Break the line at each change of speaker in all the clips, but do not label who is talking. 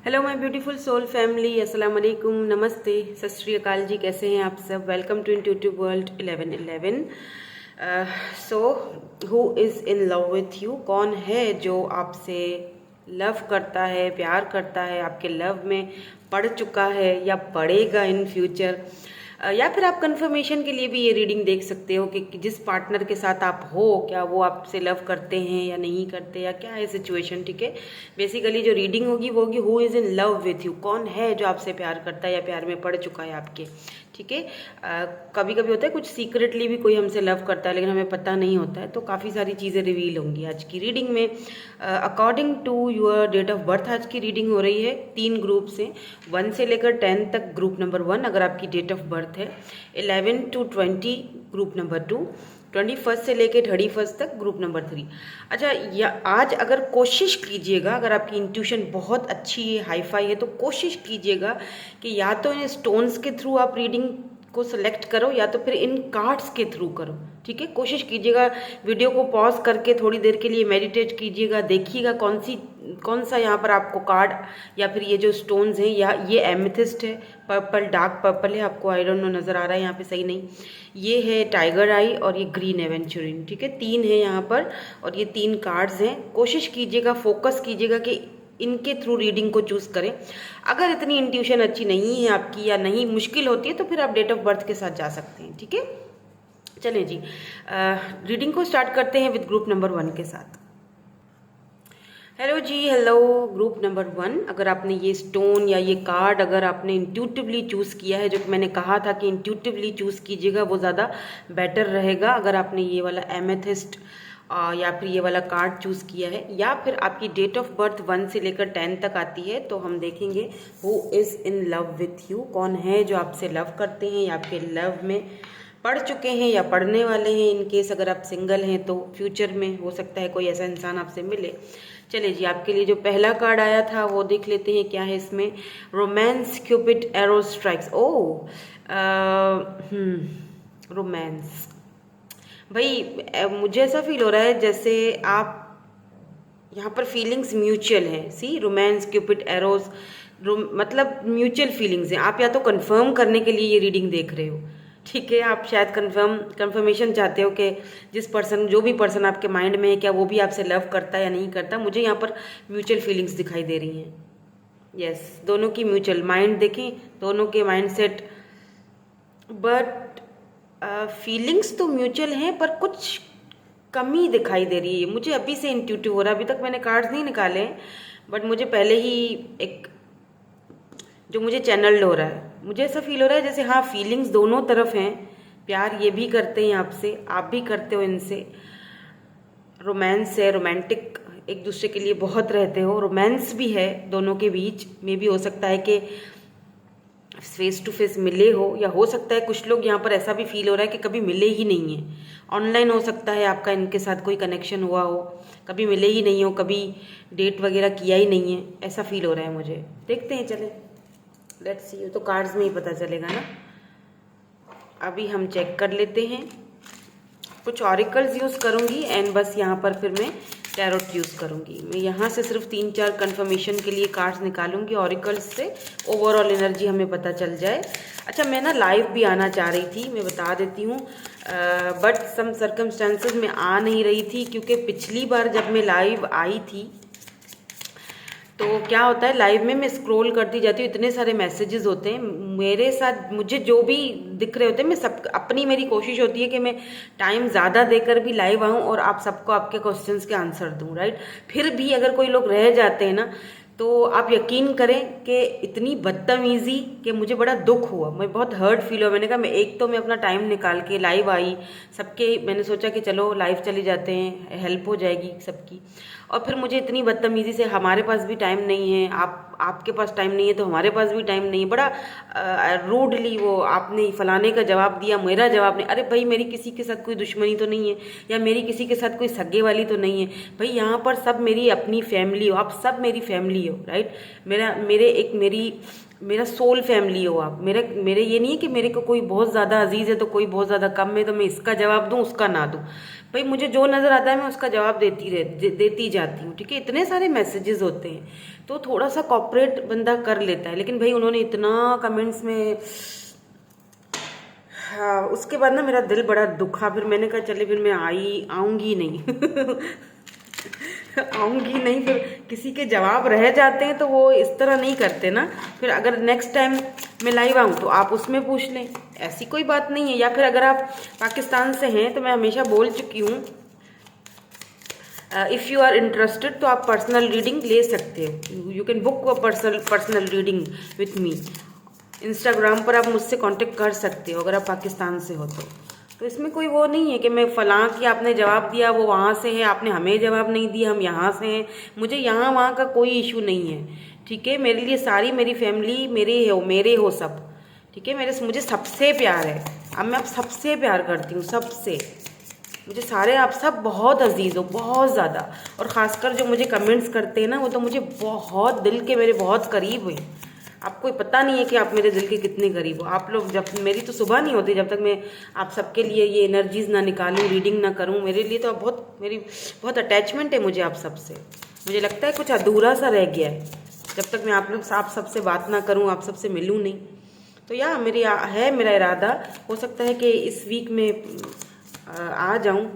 Hello my beautiful soul family, अस्सलाम वालेकुम, नमस्ते, सत श्री अकाल जी। कैसे हैं आप सब? Welcome to intuitive world 1111। So who is in love with you? कौन है जो आपसे लव करता है, प्यार करता है, आपके लव में पड़ चुका है या पड़ेगा इन फ्यूचर? या फिर आप कंफर्मेशन के लिए भी ये रीडिंग देख सकते हो कि जिस पार्टनर के साथ आप हो, क्या वो आपसे लव करते हैं या नहीं करते, या क्या है सिचुएशन। ठीक है, बेसिकली जो रीडिंग होगी वो होगी who is in love with you. कौन है जो आपसे प्यार करता है या प्यार में पड़ चुका है आपके। ठीक है, कभी कभी होता है कुछ सीक्रेटली भी कोई हमसे लव करता है लेकिन हमें पता नहीं होता है, तो काफ़ी सारी चीज़ें रिवील होंगी आज की रीडिंग में। According to your date of birth आज की रीडिंग हो रही है। 3 ग्रुप से 1 से लेकर 10 तक ग्रुप नंबर 1 अगर आपकी डेट ऑफ बर्थ है, 11 to 20 ग्रुप नंबर 2, 21 से लेके 31 तक ग्रुप नंबर 3। अच्छा, या आज अगर कोशिश कीजिएगा, अगर आपकी इंट्यूशन बहुत अच्छी है, हाईफाई है, तो कोशिश कीजिएगा कि या तो इन स्टोन्स के थ्रू आप रीडिंग को सिलेक्ट करो या तो फिर इन कार्ड्स के थ्रू करो। ठीक है, कोशिश कीजिएगा, वीडियो को पॉज करके थोड़ी देर के लिए मेडिटेट कीजिएगा, देखिएगा कौन सा यहाँ पर आपको कार्ड या फिर ये जो स्टोन्स हैं, या ये एमेथिस्ट है, पर्पल, डार्क पर्पल है, आपको आई डोंट नो नज़र आ रहा है यहाँ पे, सही नहीं, ये है टाइगर आई और ये ग्रीन एवेंचुरिन। ठीक है, 3 है यहाँ पर और ये 3 कार्ड्स हैं। कोशिश कीजिएगा, फोकस कीजिएगा कि इनके थ्रू रीडिंग को चूज़ करें। अगर इतनी इंट्यूशन अच्छी नहीं है आपकी या नहीं, मुश्किल होती है, तो फिर आप डेट ऑफ बर्थ के साथ जा सकते हैं। ठीक है, चलें जी, रीडिंग को स्टार्ट करते हैं विद ग्रुप नंबर 1 के साथ। Hello ji, hello group number 1। अगर आपने ये स्टोन या ये कार्ड अगर आपने इंट्यूटिवली चूज़ किया है, जो कि मैंने कहा था कि इंट्यूटिवली चूज़ कीजिएगा, वो ज़्यादा बेटर रहेगा। अगर आपने ये वाला एमेथिस्ट या फिर ये वाला कार्ड चूज़ किया है, या फिर आपकी डेट ऑफ बर्थ 1 से लेकर 10 तक आती है, तो हम देखेंगे who is in love with you. कौन है जो आपसे लव करते हैं या आपके लव में पढ़ चुके हैं या पढ़ने वाले हैं। इन केस अगर आप सिंगल हैं तो फ्यूचर में हो सकता है कोई ऐसा इंसान आपसे मिले। चलिए जी, आपके लिए जो पहला कार्ड आया था वो देख लेते हैं क्या है इसमें। Romance, cupid, arrow strikes. Oh, romance. भाई मुझे ऐसा फील हो रहा है जैसे आप यहाँ पर फीलिंग्स म्यूचुअल हैं। सी, रोमांस, क्यूपिड, एरोज, मतलब म्यूचुअल फीलिंग्स हैं। आप या तो कंफर्म करने के लिए ये रीडिंग देख रहे हो, ठीक है, आप शायद कंफर्मेशन चाहते हो कि जो भी पर्सन आपके माइंड में है, क्या वो भी आपसे लव करता है या नहीं करता। मुझे यहाँ पर म्यूचुअल फीलिंग्स दिखाई दे रही हैं। यस, दोनों की म्यूचुअल माइंड देखें, दोनों के माइंड सेट, बट फीलिंग्स तो म्यूचुअल हैं पर कुछ कमी दिखाई दे रही है। मुझे अभी से इंट्यूटिव हो रहा है, अभी तक मैंने कार्ड्स नहीं निकाले हैं, बट मुझे पहले ही एक जो मुझे चैनल्ड हो रहा है, मुझे ऐसा फील हो रहा है जैसे हाँ, फीलिंग्स दोनों तरफ हैं। प्यार ये भी करते हैं आपसे, आप भी करते हो इनसे। रोमांस है, रोमांटिक एक दूसरे के लिए बहुत रहते हो, रोमांस भी है दोनों के बीच में। भी हो सकता है कि फेस टू फेस मिले हो, या हो सकता है कुछ लोग यहाँ पर ऐसा भी फील हो रहा है कि कभी मिले ही नहीं है। ऑनलाइन हो सकता है आपका इनके साथ कोई कनेक्शन हुआ हो, कभी मिले ही नहीं हो, कभी डेट वगैरह किया ही नहीं है, ऐसा फील हो रहा है मुझे। देखते हैं, चले, लेट्स सी। तो कार्ड्स में ही पता चलेगा ना। अभी हम चेक कर लेते हैं। कुछ ऑरिकल्स यूज़ करूँगी एंड बस यहाँ पर फिर मैं टैरोट यूज़ करूँगी। मैं यहाँ से सिर्फ 3-4 कंफर्मेशन के लिए कार्ड्स निकालूंगी ऑरिकल्स से, ओवरऑल एनर्जी हमें पता चल जाए। अच्छा, मैं ना लाइव भी आना चाह रही थी, मैं बता देती हूँ, बट सम सर्कमस्टेंसेस में आ नहीं रही थी, क्योंकि पिछली बार जब मैं लाइव आई थी तो क्या होता है, लाइव में मैं स्क्रॉल करती जाती हूँ, इतने सारे मैसेजेस होते हैं मेरे साथ, मुझे जो भी दिख रहे होते हैं, मैं सब अपनी मेरी कोशिश होती है कि मैं टाइम ज़्यादा देकर भी लाइव आऊँ और आप सबको आपके क्वेश्चंस के आंसर दूँ, राइट। फिर भी अगर कोई लोग रह जाते हैं ना, तो आप यकीन करें कि इतनी बदतमीज़ी कि मुझे बड़ा दुख हुआ, मैं बहुत हर्ट फील हुआ। मैंने कहा मैं अपना टाइम निकाल के लाइव आई, सबके मैंने सोचा कि चलो लाइव चले जाते हैं, हेल्प हो जाएगी सबकी, और फिर मुझे इतनी बदतमीज़ी से, हमारे पास भी टाइम नहीं है, आपके पास टाइम नहीं है तो हमारे पास भी टाइम नहीं है, बड़ा रूडली वो आपने फलाने का जवाब दिया, मेरा जवाब नहीं। अरे भाई, मेरी किसी के साथ कोई दुश्मनी तो नहीं है, या मेरी किसी के साथ कोई सगे वाली तो नहीं है भाई, यहाँ पर सब मेरी अपनी फैमिली हो, आप सब मेरी फैमिली हो, राइट। मेरा सोल फैमिली हो आप। मेरे ये नहीं है कि मेरे को कोई बहुत ज़्यादा अजीज़ है तो कोई बहुत ज़्यादा कम है, तो मैं इसका जवाब दूँ उसका ना दूँ। भाई मुझे जो नज़र आता है मैं उसका जवाब देती जाती हूँ, ठीक है। इतने सारे मैसेजेस होते हैं तो थोड़ा सा कॉपरेट बंदा कर लेता है, लेकिन भाई उन्होंने इतना कमेंट्स में, हाँ, उसके बाद ना मेरा दिल बड़ा दुखा। फिर मैंने कहा चले फिर मैं आऊँगी नहीं आऊँगी नहीं। फिर किसी के जवाब रह जाते हैं तो वो इस तरह नहीं करते ना। फिर अगर नेक्स्ट टाइम मैं लाइव आऊँ तो आप उसमें पूछ लें, ऐसी कोई बात नहीं है। या फिर अगर आप पाकिस्तान से हैं तो मैं हमेशा बोल चुकी हूँ, इफ़ यू आर इंटरेस्टेड तो आप पर्सनल रीडिंग ले सकते हो। You can book a personal reading with me. Instagram पर आप मुझसे कांटेक्ट कर सकते हो अगर आप पाकिस्तान से हो तो इसमें कोई वो नहीं है कि मैं फलां की आपने जवाब दिया वो वहाँ से है, आपने हमें जवाब नहीं दिया हम यहाँ से हैं। मुझे यहाँ वहाँ का कोई इशू नहीं है, ठीक है। मेरे लिए सारी मेरी फैमिली मेरे हो सब, ठीक है। मुझे सबसे प्यार है। अब मैं आप सबसे प्यार करती हूँ, सबसे। मुझे सारे आप सब बहुत अजीज़ हो, बहुत ज़्यादा। और ख़ासकर जो मुझे कमेंट्स करते हैं ना, वो तो मुझे बहुत दिल के मेरे बहुत करीब हुए। आपको पता नहीं है कि आप मेरे दिल के कितने करीब हो। आप लोग, जब मेरी तो सुबह नहीं होती जब तक मैं आप सबके लिए ये एनर्जीज़ ना निकालूं, रीडिंग ना करूं। मेरे लिए तो मेरी बहुत अटैचमेंट है मुझे आप सबसे। मुझे लगता है कुछ अधूरा सा रह गया है जब तक मैं आप सबसे बात ना करूं, आप सबसे मिलूं नहीं। तो मेरा इरादा, हो सकता है कि इस वीक में आ जाऊं।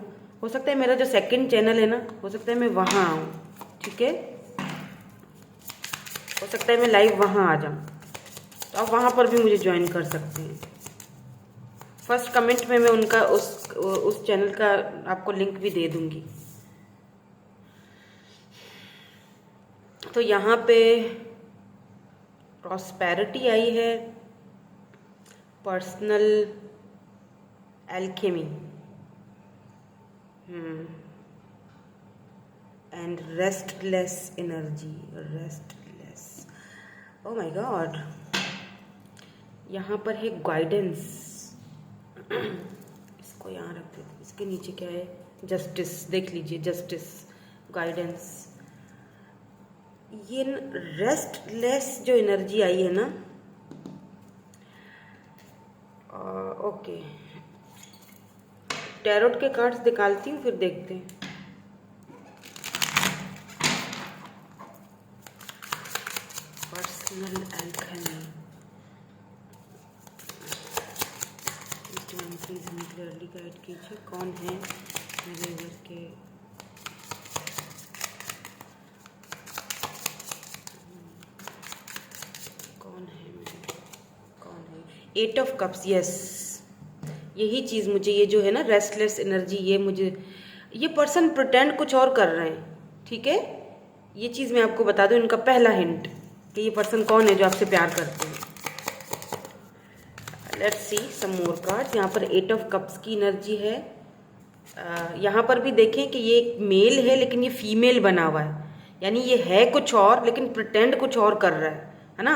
हो सकता है मेरा जो सेकंड चैनल है ना, हो सकता है मैं वहाँ आऊँ, ठीक है। हो सकता है मैं लाइव वहाँ आ जाऊँ, तो आप वहाँ पर भी मुझे ज्वाइन कर सकते हैं। फर्स्ट कमेंट में मैं उनका उस चैनल का आपको लिंक भी दे दूँगी। तो यहाँ पे प्रॉस्पेरिटी आई है, personal alchemy and restless energy, restless. Oh my God, यहाँ पर है गाइडेंस। इसको यहाँ रख देते, इसके नीचे क्या है, जस्टिस। देख लीजिए, जस्टिस, गाइडेंस। ये रेस्टलेस जो एनर्जी आई है ना, ओके, टैरोट के कार्ड्स निकालती हूँ, फिर देखते हैं। पर्सनल एल्केमी, प्लीज हमें क्लियरली गाइड कीजिए, कौन है मेरे घर के। कौन है 8 ऑफ कप्स। यस, यही चीज़ मुझे, ये जो है ना रेस्टलेस एनर्जी, ये पर्सन प्रिटेंड कुछ और कर रहे हैं, ठीक है। ये चीज़ मैं आपको बता दूं, इनका पहला हिंट कि ये पर्सन कौन है जो आपसे प्यार करते हैं। Let's see some more cards. यहाँ पर 8 ऑफ कप्स की एनर्जी है। यहाँ पर भी देखें कि ये एक मेल है लेकिन ये फीमेल बना हुआ है, यानी ये है कुछ और लेकिन प्रिटेंड कुछ और कर रहा है ना।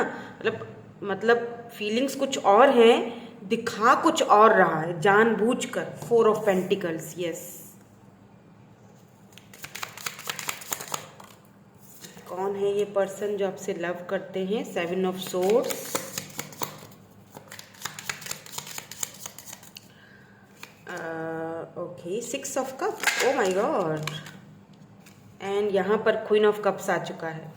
मतलब फीलिंग्स कुछ और हैं, दिखा कुछ और रहा है जानबूझकर। 4 ऑफ पेंटिकल्स। यस, कौन है ये पर्सन जो आपसे लव करते हैं। 7 of swords, okay, 6 of cups. O my God, and यहाँ पर क्वीन ऑफ कप्स आ चुका है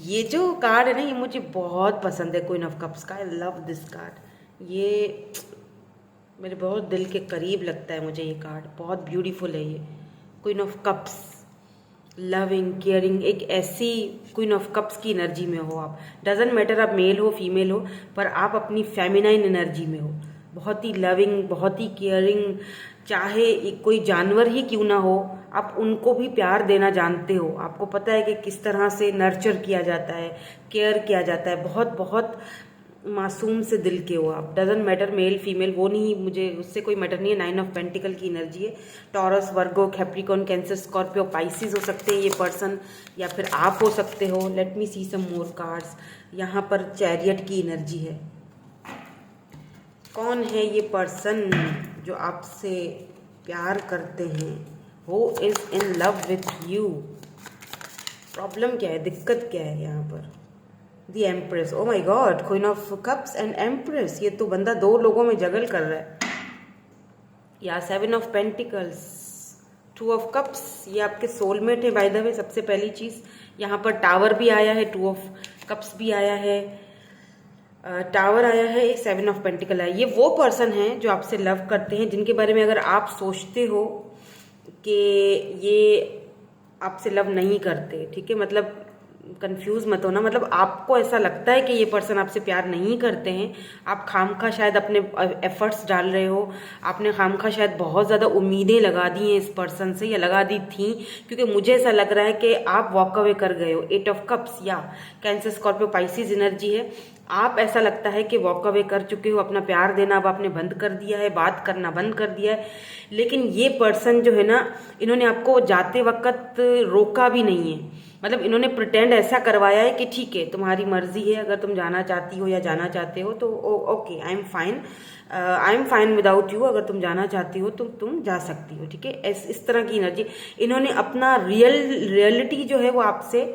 ये जो कार्ड है ना, ये मुझे बहुत पसंद है, क्वीन ऑफ कप्स का। I love this card. ये मेरे बहुत दिल के करीब लगता है मुझे, ये कार्ड बहुत ब्यूटीफुल है। ये queen of cups, loving, caring, एक ऐसी क्वीन ऑफ कप्स की एनर्जी में हो आप। डजेंट मैटर आप मेल हो फीमेल हो, पर आप अपनी फेमिनाइन एनर्जी में हो। बहुत ही लविंग, बहुत ही केयरिंग, चाहे कोई जानवर ही क्यों ना हो, आप उनको भी प्यार देना जानते हो। आपको पता है कि किस तरह से नर्चर किया जाता है, केयर किया जाता है। बहुत बहुत मासूम से दिल के हो आप। डजेंट मैटर मेल फीमेल, वो नहीं, मुझे उससे कोई मैटर नहीं है। 9 ऑफ पेंटिकल की एनर्जी है। Taurus, Virgo, Capricorn, cancer, Scorpio, Pisces हो सकते हैं ये पर्सन, या फिर आप हो सकते हो। लेट मी सी सम मोर कार्ड्स। यहाँ पर चैरियट की एनर्जी है। कौन है ये पर्सन जो आपसे प्यार करते हैं, who is in love with you. Problem क्या है, दिक्कत क्या है यहाँ पर। The empress, oh my God, queen of cups and empress. ये तो बंदा 2 लोगों में जगल कर रहा है। या 7 ऑफ पेंटिकल्स, 2 ऑफ कप्स, ये आपके सोलमेट है बाय द वे। सबसे पहली चीज यहाँ पर टावर भी आया है, 2 ऑफ कप्स भी आया है, टावर आया है, 7 ऑफ पेंटिकल आया। ये वो पर्सन है जो आपसे लव करते हैं, जिनके बारे में अगर आप सोचते हो कि ये आपसे लव नहीं करते, ठीक है, मतलब कंफ्यूज मत होना, मतलब आपको ऐसा लगता है कि ये पर्सन आपसे प्यार नहीं करते हैं, आप खामखा शायद अपने एफर्ट्स डाल रहे हो, आपने खामखा शायद बहुत ज़्यादा उम्मीदें लगा दी हैं इस पर्सन से, या लगा दी थी, क्योंकि मुझे ऐसा लग रहा है कि आप वॉक अवे कर गए हो। 8 ऑफ कप्स या कैंसर, स्कॉर्पियो, पाइसिस एनर्जी है। आप ऐसा लगता है कि वॉक अवे कर चुके हो, अपना प्यार देना अब आपने बंद कर दिया है, बात करना बंद कर दिया है। लेकिन ये पर्सन जो है ना, इन्होंने आपको जाते वक्त रोका भी नहीं है, मतलब इन्होंने प्रिटेंड ऐसा करवाया है कि ठीक है तुम्हारी मर्जी है, अगर तुम जाना चाहती हो या जाना चाहते हो तो okay, I am fine without you, अगर तुम जाना चाहती हो तो तुम जा सकती हो, ठीक है। इस तरह की एनर्जी इन्होंने अपना रियलिटी जो है वो आपसे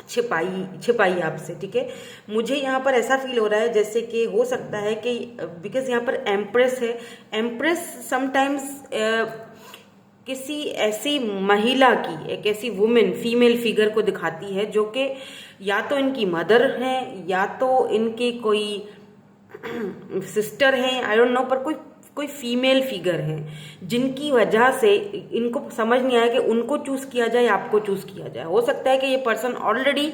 छिपाई आपसे, ठीक है। मुझे यहाँ पर ऐसा फील हो रहा है जैसे कि हो सकता है कि बिकॉज यहाँ पर एम्प्रेस है, एम्प्रेस समटाइम्स किसी ऐसी महिला की, एक ऐसी वुमेन, फीमेल फिगर को दिखाती है जो कि या तो इनकी मदर है या तो इनके कोई सिस्टर हैं, आई डोंट नो, पर कोई फीमेल फिगर है जिनकी वजह से इनको समझ नहीं आया कि उनको चूज किया जाए या आपको चूज किया जाए। हो सकता है कि ये पर्सन ऑलरेडी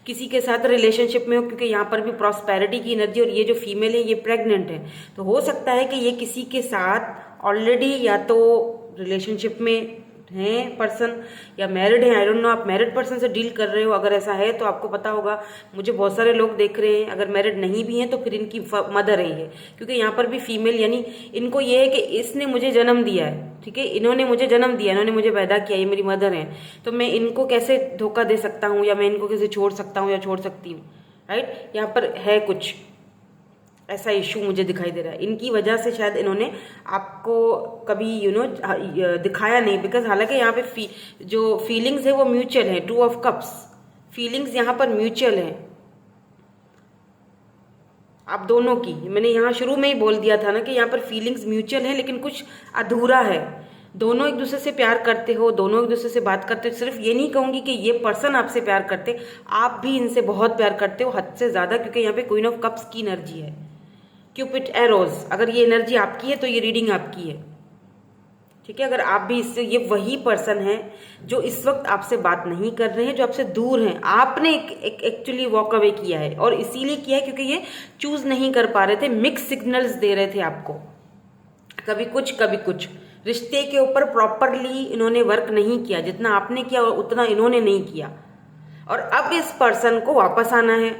किसी के साथ रिलेशनशिप में हो, क्योंकि यहाँ पर भी प्रॉस्पेरिटी की एनर्जी, और ये जो फीमेल है ये प्रेग्नेंट है, तो हो सकता है कि ये किसी के साथ ऑलरेडी या तो रिलेशनशिप में हैं पर्सन या मैरिड है, आई डोंट नो। आप मैरिड पर्सन से डील कर रहे हो, अगर ऐसा है तो आपको पता होगा, मुझे बहुत सारे लोग देख रहे हैं, अगर मैरिड नहीं भी हैं तो फिर इनकी मदर है ये, क्योंकि यहाँ पर भी फीमेल, यानी इनको ये है कि इसने मुझे जन्म दिया है, ठीक है, इन्होंने मुझे जन्म दिया, इन्होंने मुझे पैदा किया, ये मेरी मदर है, तो मैं इनको कैसे धोखा दे सकता हूँ या मैं इनको कैसे छोड़ सकता हूँ या छोड़ सकती हूँ, राइट। यहाँ पर है कुछ ऐसा इशू मुझे दिखाई दे रहा है, इनकी वजह से शायद इन्होंने आपको कभी दिखाया नहीं, बिकॉज हालांकि यहाँ पे जो फीलिंग्स है वो म्यूचुअल है। 2 ऑफ कप्स, फीलिंग्स यहाँ पर म्यूचुअल है आप दोनों की। मैंने यहाँ शुरू में ही बोल दिया था ना कि यहाँ पर फीलिंग्स म्यूचुअल है, लेकिन कुछ अधूरा है। दोनों एक दूसरे से प्यार करते हो, दोनों एक दूसरे से बात करते हो। सिर्फ ये नहीं कहूंगी कि ये पर्सन आपसे प्यार करते, आप भी इनसे बहुत प्यार करते हो, हद से ज्यादा, क्योंकि यहाँ पे क्वीन ऑफ कप्स की एनर्जी है, क्यूपिड एरोज। अगर ये एनर्जी आपकी है तो ये रीडिंग आपकी है, ठीक है। अगर आप भी इससे, ये वही पर्सन है जो इस वक्त आपसे बात नहीं कर रहे हैं, जो आपसे दूर हैं। आपने एक्चुअली वॉक अवे किया है, और इसीलिए किया है क्योंकि ये चूज नहीं कर पा रहे थे, मिक्स सिग्नल्स दे रहे थे आपको, कभी कुछ कभी कुछ। रिश्ते के ऊपर प्रॉपरली इन्होंने वर्क नहीं किया, जितना आपने किया उतना इन्होंने नहीं किया। और अब इस पर्सन को वापस आना है,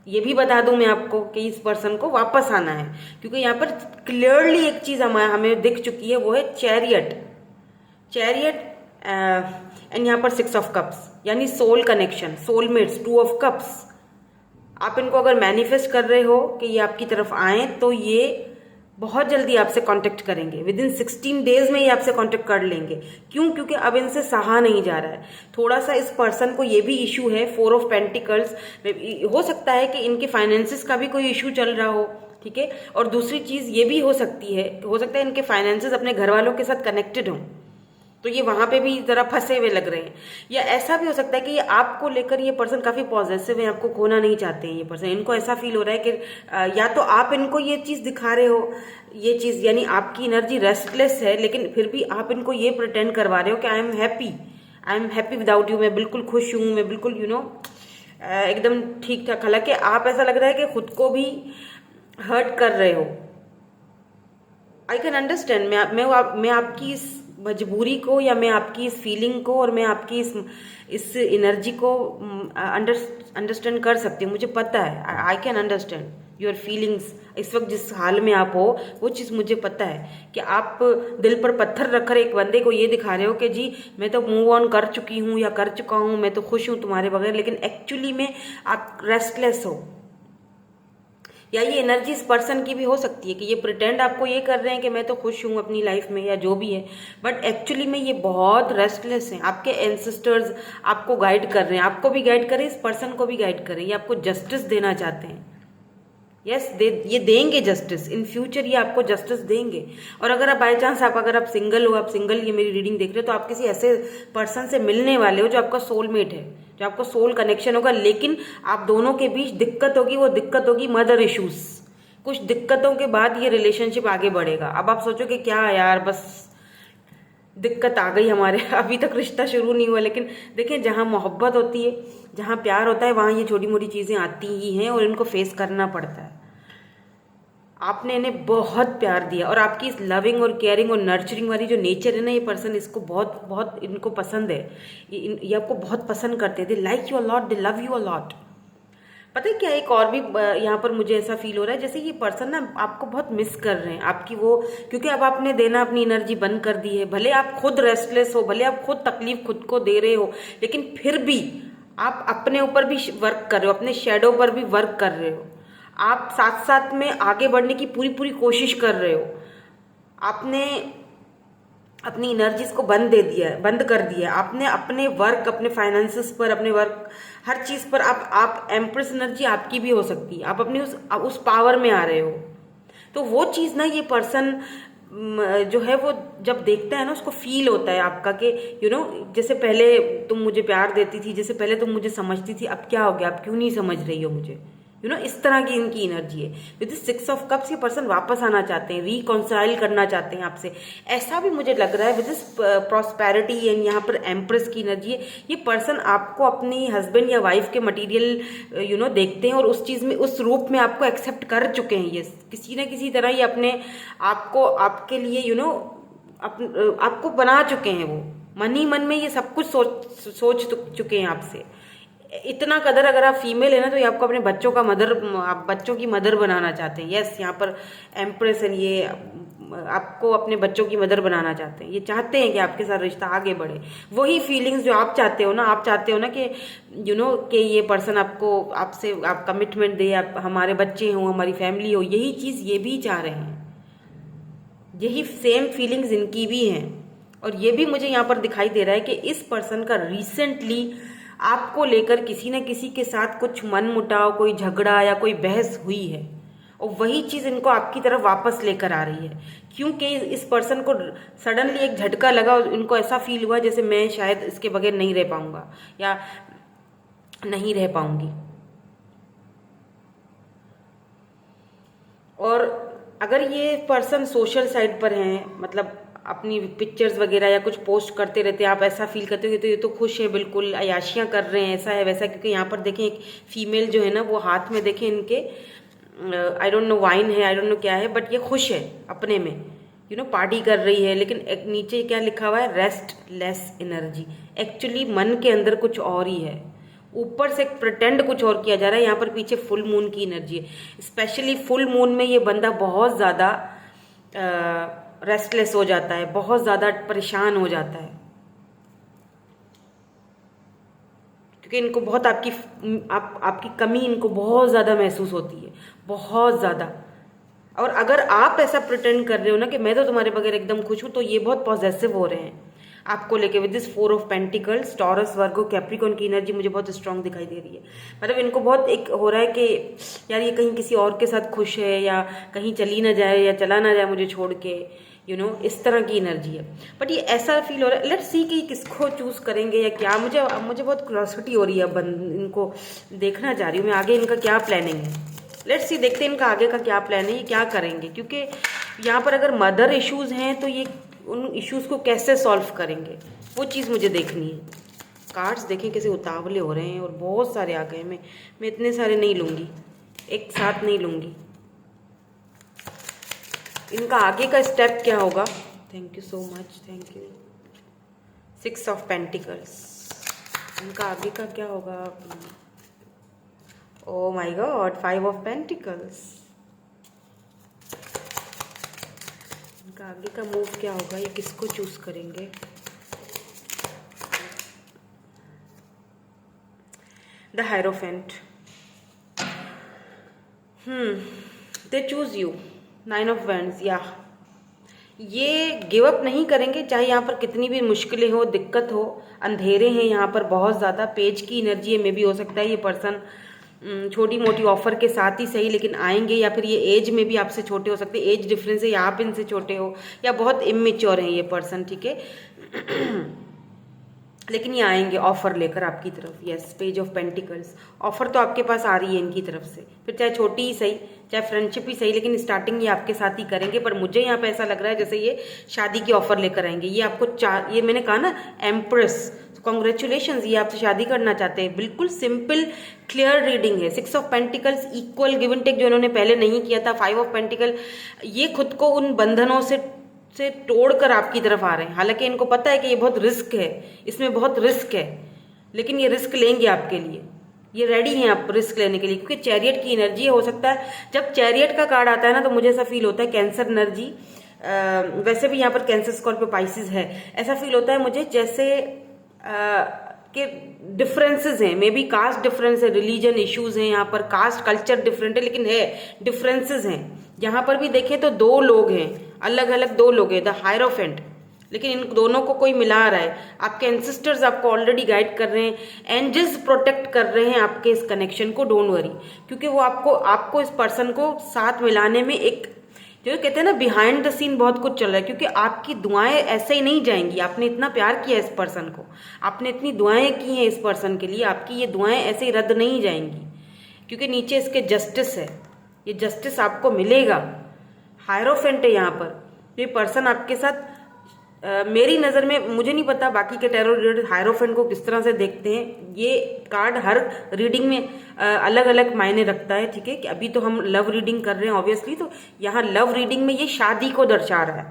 ये भी बता दूं मैं आपको कि इस पर्सन को वापस आना है, क्योंकि यहाँ पर क्लियरली एक चीज हमें दिख चुकी है, वो है चैरियट एंड यहाँ पर 6 ऑफ कप्स, यानी soul connection, soulmates, 2 of cups. आप इनको अगर मैनिफेस्ट कर रहे हो कि ये आपकी तरफ आए, तो ये बहुत जल्दी आपसे कांटेक्ट करेंगे, विद इन 16 डेज में ये आपसे कांटेक्ट कर लेंगे। क्यों? क्योंकि अब इनसे सहा नहीं जा रहा है। थोड़ा सा इस पर्सन को ये भी इशू है, 4 ऑफ पेंटिकल्स। हो सकता है कि इनके फाइनेंसिस का भी कोई इशू चल रहा हो, ठीक है। और दूसरी चीज ये भी हो सकती है, हो सकता है इनके फाइनेंसिस अपने घर वालों के साथ कनेक्टेड हों, तो ये वहां पे भी जरा फंसे हुए लग रहे हैं। या ऐसा भी हो सकता है कि ये आपको लेकर, ये पर्सन काफी पॉजिटिव है, आपको खोना नहीं चाहते हैं ये पर्सन। इनको ऐसा फील हो रहा है कि या तो आप इनको ये चीज दिखा रहे हो, ये चीज यानी आपकी एनर्जी रेस्टलेस है, लेकिन फिर भी आप इनको ये प्रिटेंड करवा रहे हो कि I am happy without you, मैं बिल्कुल खुश हूँ, मैं बिल्कुल एकदम ठीक ठाक। हालांकि आप, ऐसा लग रहा है कि खुद को भी हर्ट कर रहे हो। आई कैन अंडरस्टैंड, मैं आपकी इस मजबूरी को, या मैं आपकी इस फीलिंग को, और मैं आपकी इस एनर्जी को अंडरस्टैंड कर सकती हूँ। मुझे पता है, I can understand your feelings. इस वक्त जिस हाल में आप हो, वो चीज़ मुझे पता है कि आप दिल पर पत्थर रखकर एक बंदे को ये दिखा रहे हो कि जी मैं तो मूव ऑन कर चुकी हूँ या कर चुका हूँ, मैं तो खुश हूँ तुम्हारे बगैर, लेकिन एक्चुअली में आप रेस्टलेस हो। या ये एनर्जी इस पर्सन की भी हो सकती है कि ये प्रिटेंड आपको ये कर रहे हैं कि मैं तो खुश हूँ अपनी लाइफ में, या जो भी है, बट एक्चुअली में ये बहुत रेस्टलेस हैं। आपके एंसेस्टर्स आपको गाइड कर रहे हैं, आपको भी गाइड करें, इस पर्सन को भी गाइड करें, ये आपको जस्टिस देना चाहते हैं, यस ये देंगे जस्टिस इन फ्यूचर, ये आपको जस्टिस देंगे। और अगर आप बाई चांस अगर आप सिंगल हो, आप सिंगल ये मेरी रीडिंग देख रहे हो, तो आप किसी ऐसे पर्सन से मिलने वाले हो जो आपका सोलमेट है, जो आपका सोल कनेक्शन होगा, लेकिन आप दोनों के बीच दिक्कत होगी। वो दिक्कत होगी मदर इश्यूज। कुछ दिक्कतों के बाद ये रिलेशनशिप आगे बढ़ेगा। अब आप सोचो कि क्या यार बस दिक्कत आ गई हमारे, अभी तक रिश्ता शुरू नहीं हुआ। लेकिन देखिए, जहाँ मोहब्बत होती है, जहाँ प्यार होता है, वहाँ ये छोटी मोटी चीज़ें आती ही हैं और इनको फेस करना पड़ता है। आपने इन्हें बहुत प्यार दिया और आपकी इस लविंग और केयरिंग और नर्चरिंग वाली जो नेचर है ना, ये पर्सन इसको बहुत बहुत इनको पसंद है। ये आपको बहुत पसंद करते हैं। They like you a lot, they love you a lot. पता है क्या, एक और भी यहाँ पर मुझे ऐसा फील हो रहा है जैसे ये पर्सन ना आपको बहुत मिस कर रहे हैं, आपकी वो, क्योंकि अब आपने देना अपनी एनर्जी बंद कर दी है। भले आप खुद रेस्टलेस हो, भले आप खुद तकलीफ खुद को दे रहे हो, लेकिन फिर भी आप अपने ऊपर भी वर्क कर रहे हो, अपने शेडो पर भी वर्क कर रहे हो। आप साथ साथ में आगे बढ़ने की पूरी पूरी कोशिश कर रहे हो। आपने अपनी एनर्जीज को बंद कर दिया है। आपने अपने वर्क, अपने फाइनेंसेस पर, अपने वर्क, हर चीज पर आप एम्प्रेस एनर्जी आपकी भी हो सकती है। आप अपनी उस पावर में आ रहे हो। तो वो चीज ना, ये पर्सन जो है वो जब देखता है ना, उसको फील होता है आपका कि जैसे पहले तुम मुझे प्यार देती थी, जैसे पहले तुम मुझे समझती थी, अब क्या हो गया, अब क्यों नहीं समझ रही हो मुझे। इस तरह की इनकी एनर्जी है। विद दिस 6 ऑफ कप्स ये पर्सन वापस आना चाहते हैं, रिकॉन्साइल करना चाहते हैं आपसे। ऐसा भी मुझे लग रहा है विद दिस प्रॉस्पेरिटी एंड यहाँ पर एम्प्रेस की एनर्जी है। ये पर्सन आपको अपनी हस्बैंड या वाइफ के मटीरियल देखते हैं और उस चीज़ में, उस रूप में आपको एक्सेप्ट कर चुके हैं। ये किसी न किसी तरह ये अपने आपको, आपके लिए आपको बना चुके हैं। वो मन ही मन में ये सब कुछ सोच चुके हैं आपसे। इतना कदर, अगर आप फीमेल है ना, तो ये आपको अपने बच्चों का मदर, आप बच्चों की मदर बनाना चाहते हैं। यस, यहाँ पर एम्प्रेस है, ये आपको अपने बच्चों की मदर बनाना चाहते हैं। ये चाहते हैं कि आपके साथ रिश्ता आगे बढ़े। वही फीलिंग्स जो आप चाहते हो ना, आप चाहते हो ना कि कि ये पर्सन आपको, आपसे आप कमिटमेंट दे, आप हमारे बच्चे हों, हमारी फैमिली हो। यही चीज़ ये भी चाह रहे हैं। यही सेम फीलिंग्स इनकी भी हैं। और ये भी मुझे यहाँ पर दिखाई दे रहा है कि इस पर्सन का रिसेंटली आपको लेकर किसी न किसी के साथ कुछ मनमुटाव, कोई झगड़ा या कोई बहस हुई है, और वही चीज़ इनको आपकी तरफ वापस लेकर आ रही है। क्योंकि इस पर्सन को सडनली एक झटका लगा और इनको ऐसा फील हुआ जैसे मैं शायद इसके बगैर नहीं रह पाऊंगा या नहीं रह पाऊंगी। और अगर ये पर्सन सोशल साइट पर हैं, मतलब अपनी पिक्चर्स वगैरह या कुछ पोस्ट करते रहते हैं, आप ऐसा फील करते हो तो ये तो खुश है, बिल्कुल अयाशियाँ कर रहे हैं, ऐसा है वैसा। क्योंकि यहाँ पर देखें एक फीमेल जो है ना, वो हाथ में देखें इनके, आई डोंट नो वाइन है, आई डोंट नो क्या है, बट ये खुश है अपने में, पार्टी कर रही है। लेकिन एक नीचे क्या लिखा हुआ है, रेस्टलेस एनर्जी। एक्चुअली मन के अंदर कुछ और ही है, ऊपर से प्रिटेंड कुछ और किया जा रहा है। यहाँ पर पीछे फुल मून की एनर्जी है। स्पेशली फुल मून में ये बंदा बहुत ज़्यादा रेस्टलेस हो जाता है, बहुत ज़्यादा परेशान हो जाता है, क्योंकि इनको बहुत आपकी कमी इनको बहुत ज़्यादा महसूस होती है, बहुत ज़्यादा। और अगर आप ऐसा प्रिटेंड कर रहे हो ना कि मैं तो तुम्हारे बगैर एकदम खुश हूँ, तो ये बहुत पॉजेसिव हो रहे हैं आपको लेके। With this 4 of pentacles, Taurus, Virgo, Capricorn की एनर्जी मुझे बहुत स्ट्रांग दिखाई दे रही है। मतलब इनको बहुत एक हो रहा है कि यार ये कहीं किसी और के साथ खुश है, या कहीं चली ना जाए या चला ना जाए मुझे छोड़ के, इस तरह की एनर्जी है। बट ये ऐसा फील हो रहा है, लेट्स सी कि किसको चूज करेंगे या क्या। मुझे बहुत क्यूरियोसिटी हो रही है, इनको देखना चाह रही हूँ मैं, आगे इनका क्या प्लानिंग है। लेट्स सी, देखते हैं इनका आगे का क्या प्लान है, ये क्या करेंगे। क्योंकि यहाँ पर अगर मदर इश्यूज हैं तो ये उन इश्यूज को कैसे सॉल्व करेंगे, वो चीज़ मुझे देखनी है। कार्ड्स देखें कैसे उतावले हो रहे हैं और बहुत सारे आ गए। मैं इतने सारे नहीं लूँगी, एक साथ नहीं लूँगी। इनका आगे का स्टेप क्या होगा। Thank you so much, thank you. 6 of pentacles, इनका आगे का क्या होगा। ओ माय गॉड, 5 ऑफ पेंटिकल्स, इनका आगे का मूव क्या होगा, ये किसको चूज करेंगे। The hierophant, they choose you. 9 of wands, या ये गिव अप नहीं करेंगे, चाहे यहाँ पर कितनी भी मुश्किलें हो, दिक्कत हो, अंधेरे हैं यहाँ पर बहुत ज़्यादा। पेज की एनर्जी में भी हो सकता है ये पर्सन छोटी मोटी ऑफर के साथ ही सही, लेकिन आएंगे। या फिर ये एज में भी आपसे छोटे हो सकते हैं, एज डिफरेंस है, या आप इनसे छोटे हो, या बहुत इमेच्योर हैं ये पर्सन, ठीक है। लेकिन ये आएंगे ऑफर लेकर आपकी तरफ। Yes, page of pentacles, offer तो आपके पास आ रही है इनकी तरफ से, फिर चाहे छोटी ही सही, चाहे फ्रेंडशिप ही सही, लेकिन स्टार्टिंग ये आपके साथ ही करेंगे। पर मुझे यहाँ पे ऐसा लग रहा है जैसे ये शादी की ऑफर लेकर आएंगे। ये आपको ये मैंने कहा ना एम्प्रेस, कॉन्ग्रेचुलेशन, ये आपसे शादी करना चाहते हैं। बिल्कुल सिंपल क्लियर रीडिंग है। 6 of pentacles, equal give and take जो इन्होंने पहले नहीं किया था। 5 ऑफ पेंटिकल, ये खुद को उन बंधनों से तोड़कर आपकी तरफ आ रहे हैं। हालांकि इनको पता है कि ये बहुत रिस्क है, इसमें बहुत रिस्क है, लेकिन ये रिस्क लेंगे आपके लिए, ये रेडी हैं आप रिस्क लेने के लिए, क्योंकि चैरियट की एनर्जी हो सकता है। जब चैरियट का कार्ड आता है ना, तो मुझे ऐसा फील होता है कैंसर एनर्जी, वैसे भी यहाँ पर कैंसर, स्कॉर्पियो, पाइसिस है। ऐसा फील होता है मुझे जैसे कि डिफरेंसेस हैं, मे बी कास्ट डिफरेंस है, रिलीजन इश्यूज हैं यहाँ पर, कास्ट कल्चर डिफरेंट है, लेकिन है डिफरेंसेस हैं। यहाँ पर भी देखें तो 2 लोग हैं, अलग अलग 2 लोग हैं, द हायरोफेंट, लेकिन इन दोनों को कोई मिला रहा है। आपके एंसेस्टर्स आपको ऑलरेडी गाइड कर रहे हैं, एंजल्स प्रोटेक्ट कर रहे हैं आपके इस कनेक्शन को, डोंट वरी, क्योंकि वो आपको इस पर्सन को साथ मिलाने में एक, जो कहते हैं ना बिहाइंड द सीन बहुत कुछ चल रहा है, क्योंकि आपकी दुआएं ऐसे ही नहीं जाएंगी। आपने इतना प्यार किया इस पर्सन को, आपने इतनी दुआएं की हैं इस पर्सन के लिए, आपकी ये दुआएं ऐसे ही रद्द नहीं जाएंगी, क्योंकि नीचे इसके जस्टिस है, ये जस्टिस आपको मिलेगा। हायरोफेंट है यहाँ पर, ये पर्सन आपके साथ मेरी नज़र में, मुझे नहीं पता बाकी के टैरो रीडर हायरोफेंट को किस तरह से देखते हैं। ये कार्ड हर रीडिंग में अलग अलग मायने रखता है, ठीक है। कि अभी तो हम लव रीडिंग कर रहे हैं ऑब्वियसली, तो यहाँ लव रीडिंग में ये शादी को दर्शा रहा है,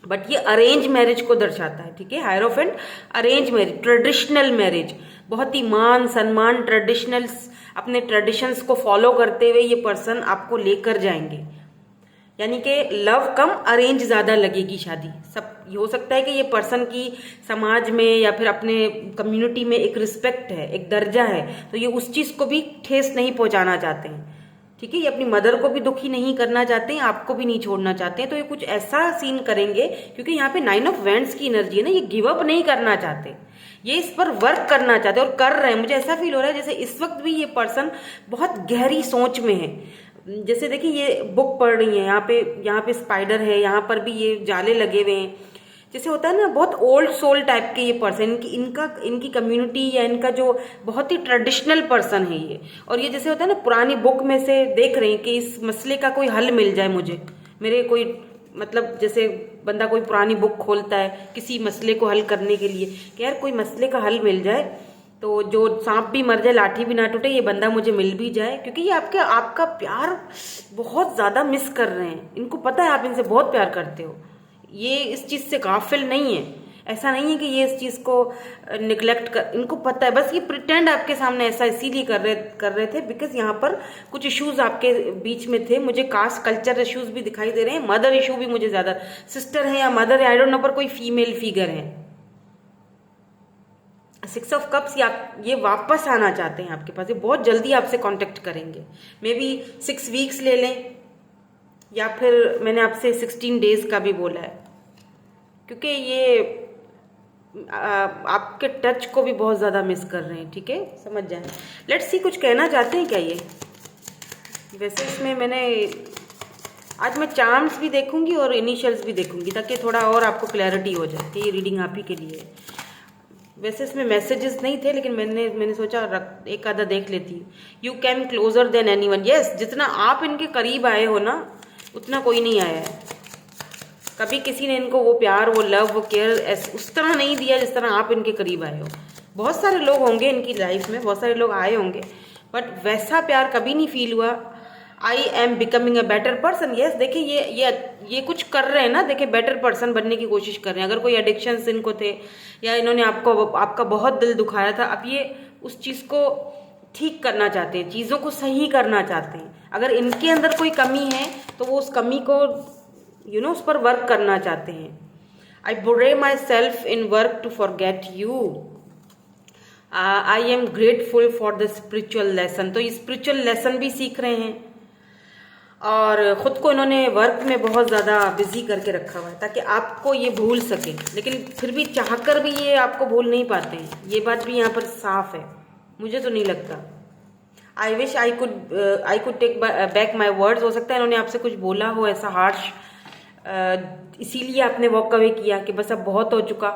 बट ये अरेंज मैरिज को दर्शाता है, ठीक है। Hierophant arrange marriage, traditional marriage, बहुत ही मान सम्मान, ट्रेडिशनल्स, अपने ट्रेडिशंस को फॉलो करते हुए ये पर्सन आपको लेकर जाएंगे। यानी कि लव कम अरेंज ज़्यादा लगेगी शादी। सब ये हो सकता है कि ये पर्सन की समाज में या फिर अपने कम्युनिटी में एक रिस्पेक्ट है, एक दर्जा है, तो ये उस चीज़ को भी ठेस नहीं पहुंचाना चाहते हैं, ठीक है। ये अपनी मदर को भी दुखी नहीं करना चाहते हैं, आपको भी नहीं छोड़ना चाहते हैं, तो ये कुछ ऐसा सीन करेंगे, क्योंकि यहाँ पे 9 ऑफ वैंड्स की एनर्जी है ना, ये गिव अप नहीं करना चाहते, ये इस पर वर्क करना चाहते हैं और कर रहे हैं। मुझे ऐसा फील हो रहा है जैसे इस वक्त भी ये पर्सन बहुत गहरी सोच में है। जैसे देखिए ये बुक पढ़ रही है, यहाँ पे स्पाइडर है, यहाँ पर भी ये जाले लगे हुए हैं, जैसे होता है ना बहुत ओल्ड सोल टाइप के ये पर्सन, इनकी कम्युनिटी या इनका जो बहुत ही ट्रेडिशनल पर्सन है ये। और ये जैसे होता है ना पुरानी बुक में से देख रहे हैं कि इस मसले का कोई हल मिल जाए मुझे, मेरे कोई मतलब जैसे बंदा कोई पुरानी बुक खोलता है किसी मसले को हल करने के लिए कि यार कोई मसले का हल मिल जाए, तो जो सांप भी मर जाए लाठी भी ना टूटे, ये बंदा मुझे मिल भी जाए, क्योंकि ये आपका प्यार बहुत ज़्यादा मिस कर रहे हैं। इनको पता है आप इनसे बहुत प्यार करते हो, ये इस चीज़ से गाफिल नहीं है। ऐसा नहीं है कि ये इस चीज़ को निगलेक्ट कर, इनको पता है, बस ये प्रिटेंड आपके सामने ऐसा इसीलिए कर रहे थे बिकॉज यहाँ पर कुछ इश्यूज आपके बीच में थे। मुझे कास्ट कल्चर इश्यूज भी दिखाई दे रहे हैं, मदर इशू भी मुझे ज़्यादा, सिस्टर है या मदर है आई डोंट नो, पर कोई फीमेल फिगर है। 6 ऑफ कप्स, ये वापस आना चाहते हैं आपके पास, ये बहुत जल्दी आपसे कांटेक्ट करेंगे। मे बी 6 वीक्स ले लें, या फिर मैंने आपसे 16 डेज का भी बोला है, क्योंकि ये आपके टच को भी बहुत ज़्यादा मिस कर रहे हैं, ठीक है, समझ जाएं। लेट्स सी कुछ कहना चाहते हैं क्या ये। वैसे इसमें मैंने आज मैं चार्म्स भी देखूंगी और इनिशियल्स भी देखूंगी, ताकि थोड़ा और आपको क्लैरिटी हो जाए कि ये रीडिंग आप ही के लिए है। वैसे इसमें मैसेजेस नहीं थे, लेकिन मैंने सोचा एक आधा देख लेती हूँ। You can closure than anyone, yes, जितना आप इनके करीब आए हो ना उतना कोई नहीं आया है। कभी किसी ने इनको वो प्यार, वो लव, वो केयर उस तरह नहीं दिया जिस तरह आप इनके करीब आए हो। बहुत सारे लोग होंगे इनकी लाइफ में, बहुत सारे लोग आए होंगे, बट वैसा प्यार कभी नहीं फील हुआ। I am becoming a better person, yes. देखिए ये कुछ कर रहे हैं ना, देखिए बेटर पर्सन बनने की कोशिश कर रहे हैं। अगर कोई एडिक्शंस इनको थे या इन्होंने आपका बहुत दिल दुखाया था, अब ये उस चीज़ को ठीक करना चाहते हैं, चीज़ों को सही करना चाहते हैं। अगर इनके अंदर कोई कमी है तो वो उस कमी को उस पर वर्क करना चाहते हैं। I buried myself in work to forget you, I am grateful for the spiritual lesson. तो ये स्पिरिचुअल लेसन भी सीख रहे हैं और ख़ुद को इन्होंने वर्क में बहुत ज़्यादा बिजी करके रखा हुआ है ताकि आपको ये भूल सके, लेकिन फिर भी चाहकर भी ये आपको भूल नहीं पाते हैं। ये बात भी यहाँ पर साफ है, मुझे तो नहीं लगता। I could take back my words. हो सकता है इन्होंने आपसे कुछ बोला हो ऐसा हार्श, इसीलिए आपने वॉक अवे किया कि बस अब बहुत हो चुका।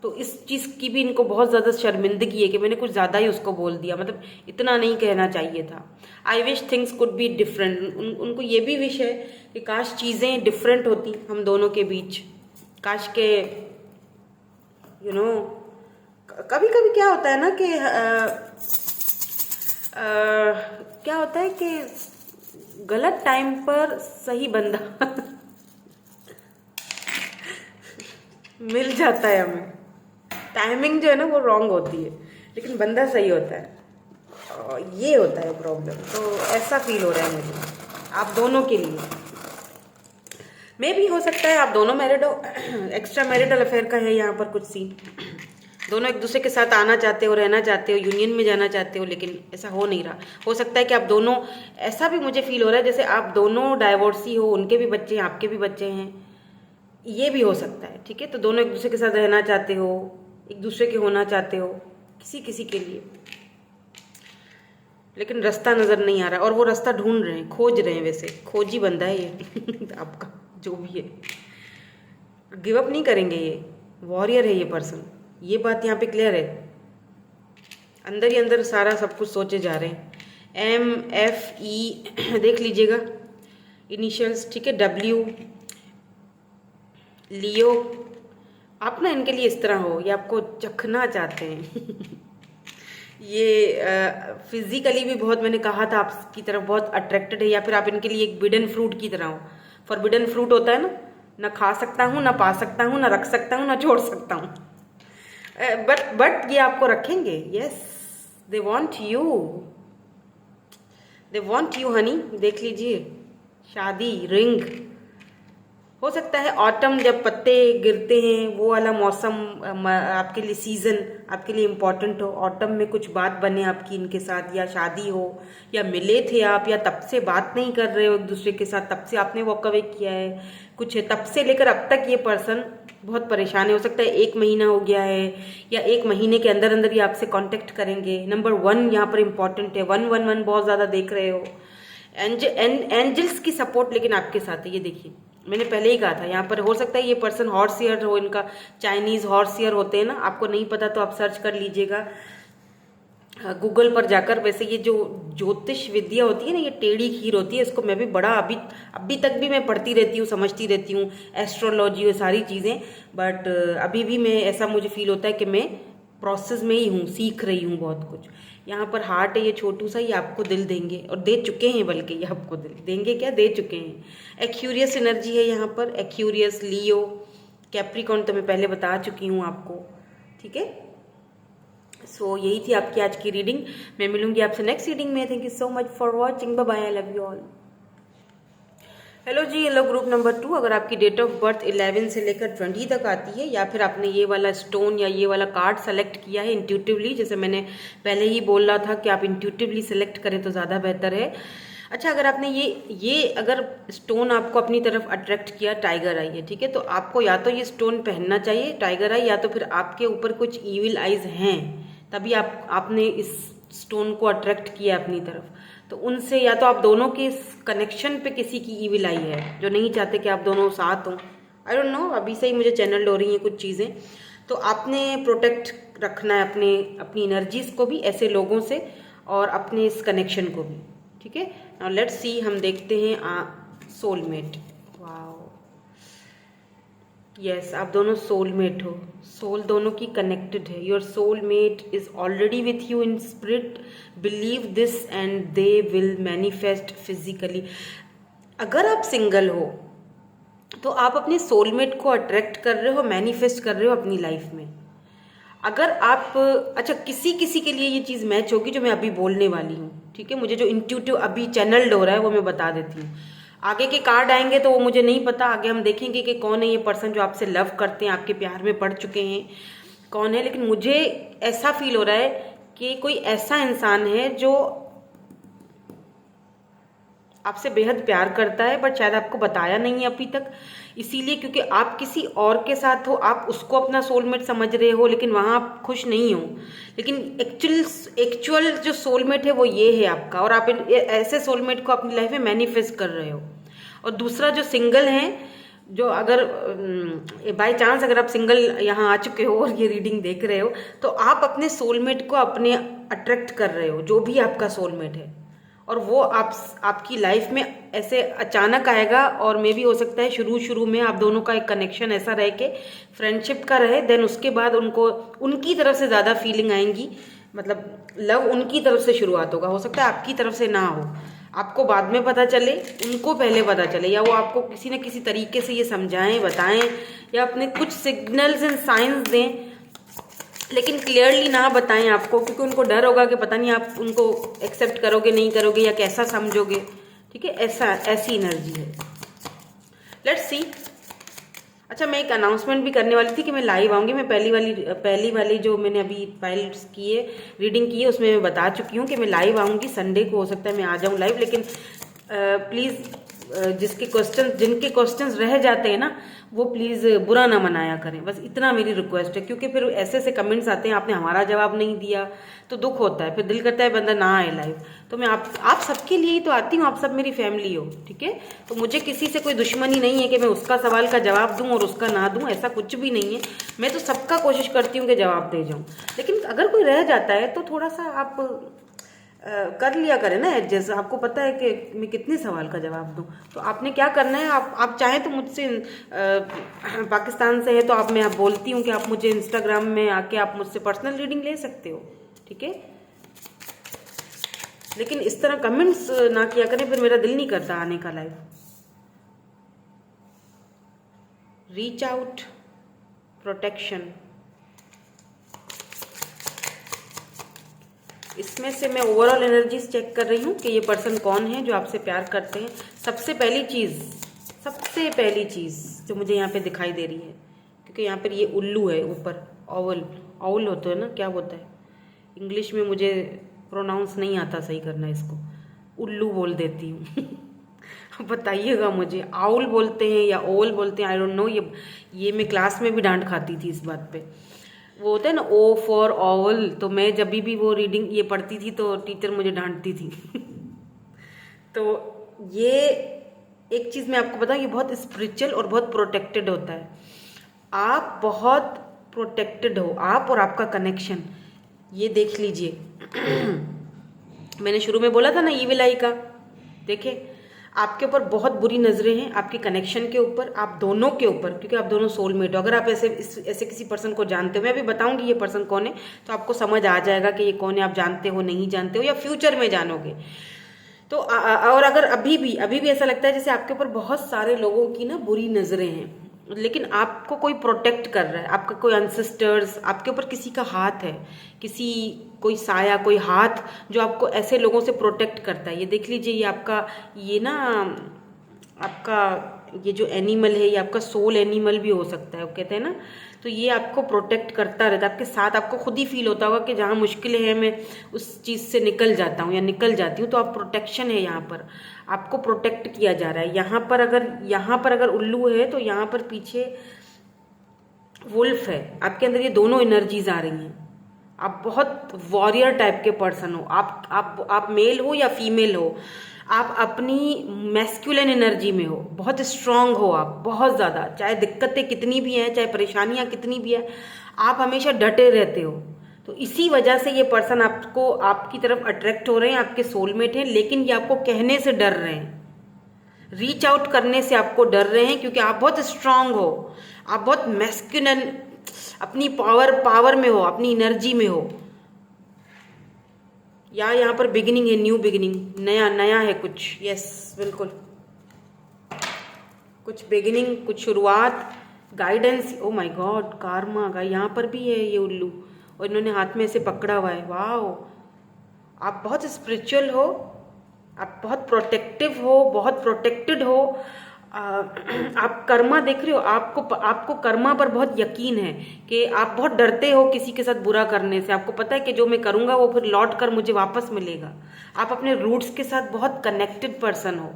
तो इस चीज़ की भी इनको बहुत ज़्यादा शर्मिंदगी है कि मैंने कुछ ज़्यादा ही उसको बोल दिया, मतलब इतना नहीं कहना चाहिए था। I wish things could be different. उनको ये भी विश है कि काश चीज़ें डिफरेंट होती हम दोनों के बीच। काश के यू नो कभी कभी क्या होता है ना कि क्या होता है कि गलत टाइम पर सही बंदा मिल जाता है हमें। टाइमिंग जो है ना वो रॉन्ग होती है, लेकिन बंदा सही होता है। और ये होता है प्रॉब्लम। तो ऐसा फील हो रहा है मुझे आप दोनों के लिए। मे भी हो सकता है आप दोनों मैरिड हो, एक्स्ट्रा मैरिटल अफेयर का है यहाँ पर कुछ सीन। दोनों एक दूसरे के साथ आना चाहते हो, रहना चाहते हो, यूनियन में जाना चाहते हो, लेकिन ऐसा हो नहीं रहा। हो सकता है कि आप दोनों, ऐसा भी मुझे फील हो रहा है जैसे आप दोनों डाइवोर्सी हो, उनके भी बच्चे हैं, आपके भी बच्चे हैं, ये भी हो सकता है। ठीक है, तो दोनों एक दूसरे के साथ रहना चाहते हो, एक दूसरे के होना चाहते हो किसी किसी के लिए, लेकिन रास्ता नज़र नहीं आ रहा और वो रास्ता ढूंढ रहे हैं, खोज रहे हैं। वैसे खोजी बंदा है ये आपका जो भी है। गिव अप नहीं करेंगे, ये वॉरियर है ये पर्सन, ये बात यहाँ पे क्लियर है। अंदर ही अंदर सारा सब कुछ सोचे जा रहे हैं। MFE देख लीजिएगा इनिशियल्स, ठीक है। W, लियो। आप ना इनके लिए इस तरह हो, ये आपको चखना चाहते हैं ये फिजिकली भी बहुत, मैंने कहा था आपकी तरफ बहुत अट्रैक्टेड है, या फिर आप इनके लिए एक बिडन फ्रूट की तरह हो। फॉरबिडन फ्रूट होता है ना खा सकता हूँ, ना पा सकता हूँ, ना रख सकता हूँ, ना छोड़ सकता हूँ, बट ये आपको रखेंगे। Yes, they want you, they want you Honey. देख लीजिए, शादी, रिंग। हो सकता है ऑटम जब पत्ते गिरते हैं वो वाला मौसम आपके लिए, सीजन आपके लिए इम्पोर्टेंट हो। ऑटम में कुछ बात बने आपकी इनके साथ, या शादी हो, या मिले थे आप, या तब से बात नहीं कर रहे हो एक दूसरे के साथ, तब से आपने वॉक अवे किया है, कुछ है तब से लेकर अब तक ये पर्सन बहुत परेशान है। हो सकता है 1 महीना हो गया है, या 1 महीने के अंदर अंदर ये आपसे कांटेक्ट करेंगे। नंबर 1 यहाँ पर इम्पॉर्टेंट है, 111 बहुत ज़्यादा देख रहे हो। एंजल्स की सपोर्ट लेकिन आपके साथ है, ये देखिए मैंने पहले ही कहा था। यहाँ पर हो सकता है ये पर्सन हॉर्सियर हो, इनका चाइनीज हॉर्सियर होते हैं ना, आपको नहीं पता तो आप सर्च कर लीजिएगा गूगल पर जाकर। वैसे ये जो ज्योतिष विद्या होती है ना, ये टेढ़ी खीर होती है, इसको मैं भी बड़ा अभी तक भी मैं पढ़ती रहती हूँ, समझती रहती हूँ, एस्ट्रोलॉजी ये सारी चीज़ें। बट अभी भी मैं, ऐसा मुझे फील होता है कि मैं प्रोसेस में ही हूँ, सीख रही हूँ बहुत कुछ। यहाँ पर हार्ट है ये छोटू सा, ये आपको दिल देंगे, और दे चुके हैं, बल्कि ये आपको दिल देंगे, क्या दे चुके हैं। एक्यूरियस एनर्जी है यहाँ पर, एक्यूरियस, लियो, कैप्रिकॉर्न तो मैं पहले बता चुकी हूँ आपको। ठीक है, सो यही थी आपकी आज की रीडिंग। मैं मिलूंगी आपसे नेक्स्ट रीडिंग में। Thank you so much for watching, bye bye, I love you all. Hello ji, hello group number 2। अगर आपकी डेट ऑफ बर्थ 11 से लेकर 20 तक आती है, या फिर आपने ये वाला स्टोन या ये वाला कार्ड सेलेक्ट किया है इंट्यूटिवली, जैसे मैंने पहले ही बोला था कि आप इंट्यूटिवली सेलेक्ट करें तो ज़्यादा बेहतर है। अच्छा, अगर आपने ये अगर स्टोन आपको अपनी तरफ अट्रैक्ट किया, टाइगर आई है, ठीक है, तो आपको या तो ये स्टोन पहनना चाहिए, टाइगर आई, या तो फिर आपके ऊपर कुछ ईविल आइज हैं, तभी आपने इस स्टोन को अट्रैक्ट किया अपनी तरफ। तो उनसे, या तो आप दोनों के कनेक्शन पे किसी की ईविल आई है जो नहीं चाहते कि आप दोनों साथ हों। आई डोंट नो, अभी से ही मुझे चैनल हो रही हैं कुछ चीज़ें। तो आपने प्रोटेक्ट रखना है अपनी एनर्जीज को भी ऐसे लोगों से, और अपने इस कनेक्शन को भी। ठीक है, नाउ लेट्स सी, हम देखते हैं सोलमेट। वाओ, यस, आप दोनों सोलमेट हो, सोल दोनों की कनेक्टेड है। Your soulmate is already with you in spirit, believe this and they will manifest physically. अगर आप सिंगल हो तो आप अपने सोलमेट को अट्रैक्ट कर रहे हो, मैनिफेस्ट कर रहे हो अपनी लाइफ में। अगर आप, अच्छा, किसी किसी के लिए ये चीज़ मैच होगी जो मैं अभी बोलने वाली हूँ। ठीक है, मुझे जो इंट्यूटिव अभी चैनल्ड हो रहा है वो मैं बता देती हूँ। आगे के कार्ड आएंगे तो वो मुझे नहीं पता, आगे हम देखेंगे कि कौन है ये पर्सन जो आपसे लव करते हैं, आपके प्यार में पड़ चुके हैं, कौन है। लेकिन मुझे ऐसा फील हो रहा है कि कोई ऐसा इंसान है जो आपसे बेहद प्यार करता है, बट शायद आपको बताया नहीं है अभी तक, इसीलिए क्योंकि आप किसी और के साथ हो, आप उसको अपना सोलमेट समझ रहे हो, लेकिन वहाँ आप खुश नहीं हो। लेकिन एक्चुअल जो सोलमेट है वो ये है आपका, और आप ऐसे सोलमेट को अपनी लाइफ में मैनिफेस्ट कर रहे हो। और दूसरा जो सिंगल है, जो अगर बाय चांस अगर आप सिंगल यहाँ आ चुके हो और ये रीडिंग देख रहे हो, तो आप अपने सोलमेट को अपने अट्रैक्ट कर रहे हो, जो भी आपका सोलमेट है, और वो आपकी लाइफ में ऐसे अचानक आएगा। और मे भी हो सकता है शुरू में आप दोनों का एक कनेक्शन ऐसा रहे कि फ्रेंडशिप का रहे, देन उसके बाद उनको उनकी तरफ से ज़्यादा फीलिंग आएंगी, मतलब लव उनकी तरफ से शुरुआत होगा। हो सकता है आपकी तरफ से ना हो, आपको बाद में पता चले, उनको पहले पता चले, या वो आपको किसी न किसी तरीके से ये समझाएं, बताएं, या अपने कुछ सिग्नल्स एंड साइंस दें, लेकिन क्लियरली ना बताएं आपको, क्योंकि उनको डर होगा कि पता नहीं आप उनको एक्सेप्ट करोगे नहीं करोगे या कैसा समझोगे। ठीक है, ऐसी एनर्जी है। Let's see. अच्छा, मैं एक अनाउंसमेंट भी करने वाली थी कि मैं लाइव आऊँगी। मैं पहली वाली जो मैंने अभी फाइल्स की है, रीडिंग की है, उसमें मैं बता चुकी हूँ कि मैं लाइव आऊँगी संडे को। हो सकता है मैं आ जाऊँ लाइव, लेकिन प्लीज़ जिनके क्वेश्चंस रह जाते हैं ना, वो प्लीज़ बुरा ना मनाया करें, बस इतना मेरी रिक्वेस्ट है। क्योंकि फिर ऐसे ऐसे कमेंट्स आते हैं, आपने हमारा जवाब नहीं दिया, तो दुख होता है, फिर दिल करता है बंदा ना आए लाइव। तो मैं आप सबके लिए ही तो आती हूँ, आप सब मेरी फैमिली हो, ठीक है। तो मुझे किसी से कोई दुश्मनी नहीं है कि मैं उसका सवाल का जवाब दूँ और उसका ना दूँ, ऐसा कुछ भी नहीं है। मैं तो सबका कोशिश करती हूँ कि जवाब दे जाऊँ, लेकिन अगर कोई रह जाता है तो थोड़ा सा आप कर लिया करें ना एडजस्ट। आपको पता है कि मैं कितने सवाल का जवाब दूं, तो आपने क्या करना है, आप चाहें तो मुझसे पाकिस्तान से है तो आप बोलती हूँ कि आप मुझे इंस्टाग्राम में आके आप मुझसे पर्सनल रीडिंग ले सकते हो, ठीक है। लेकिन इस तरह कमेंट्स ना किया करें, फिर मेरा दिल नहीं करता आने का लाइव। रीच आउट, प्रोटेक्शन, इसमें से मैं ओवरऑल एनर्जीज चेक कर रही हूँ कि ये पर्सन कौन है जो आपसे प्यार करते हैं। सबसे पहली चीज़ जो मुझे यहाँ पे दिखाई दे रही है, क्योंकि यहाँ पर ये उल्लू है ऊपर, ऑवल होता है ना, क्या होता है इंग्लिश में, मुझे प्रोनाउंस नहीं आता सही करना इसको, उल्लू बोल देती हूँ। बताइएगा मुझे, आउल बोलते हैं या ओवल बोलते हैं, आई डोंट नो। ये मैं क्लास में भी डांट खाती थी इस बात पे। वो होता है ना ओ फॉर ओवल, तो मैं जब भी वो रीडिंग ये पढ़ती थी तो टीचर मुझे डांटती थी। तो ये एक चीज़ मैं आपको बताऊँ, ये बहुत स्पिरिचुअल और बहुत प्रोटेक्टेड होता है। आप बहुत प्रोटेक्टेड हो, आप और आपका कनेक्शन। ये देख लीजिए। मैंने शुरू में बोला था ना ईविल आई का, देखे आपके ऊपर बहुत बुरी नज़रें हैं, आपके कनेक्शन के ऊपर, आप दोनों के ऊपर, क्योंकि आप दोनों सोलमेट हो। अगर आप ऐसे किसी पर्सन को जानते हो, मैं अभी बताऊंगी ये पर्सन कौन है, तो आपको समझ आ जाएगा कि ये कौन है। आप जानते हो, नहीं जानते हो, या फ्यूचर में जानोगे। तो और अगर अभी भी ऐसा लगता है जैसे आपके ऊपर बहुत सारे लोगों की ना बुरी नज़रें हैं, लेकिन आपको कोई प्रोटेक्ट कर रहा है, आपका कोई एंसेस्टर्स, आपके ऊपर किसी का हाथ है, कोई साया, कोई हाथ जो आपको ऐसे लोगों से प्रोटेक्ट करता है। ये देख लीजिए, ये आपका ये जो एनिमल है, ये आपका सोल एनिमल भी हो सकता है, वो कहते हैं ना। तो ये आपको प्रोटेक्ट करता रहता है, आपके साथ। आपको खुद ही फील होता होगा कि जहाँ मुश्किलें हैं मैं उस चीज़ से निकल जाता हूँ या निकल जाती हूँ। तो आप प्रोटेक्शन है, यहाँ पर आपको प्रोटेक्ट किया जा रहा है। यहाँ पर अगर उल्लू है तो यहाँ पर पीछे वुल्फ है। आपके अंदर ये दोनों एनर्जीज आ रही हैं। आप बहुत वॉरियर टाइप के पर्सन हो। आप मेल हो या फीमेल हो, आप अपनी मैस्कुलिन एनर्जी में हो, बहुत स्ट्रांग हो आप, बहुत ज़्यादा। चाहे दिक्कतें कितनी भी हैं, चाहे परेशानियां कितनी भी हैं, आप हमेशा डटे रहते हो। तो इसी वजह से ये पर्सन आपकी तरफ अट्रैक्ट हो रहे हैं, आपके सोलमेट हैं, लेकिन ये आपको कहने से डर रहे हैं, रीच आउट करने से आपको डर रहे हैं, क्योंकि आप बहुत स्ट्रांग हो, आप बहुत मैस्कुलिन, अपनी पावर में हो, अपनी एनर्जी में हो। या यहाँ पर बिगिनिंग है, न्यू बिगिनिंग, नया है कुछ। यस, बिल्कुल, कुछ बिगिनिंग, कुछ शुरुआत, guidance. O my God, Karma का यहाँ पर भी है ये उल्लू, और इन्होंने हाथ में ऐसे पकड़ा हुआ है। वाओ, आप बहुत स्पिरिचुअल हो, आप बहुत प्रोटेक्टिव हो, बहुत प्रोटेक्टेड हो, आ, आप कर्मा देख रहे हो, आपको कर्मा पर बहुत यकीन है कि आप बहुत डरते हो किसी के साथ बुरा करने से। आपको पता है कि जो मैं करूँगा वो फिर लौट कर मुझे वापस मिलेगा। आप अपने रूट्स के साथ बहुत कनेक्टेड पर्सन हो,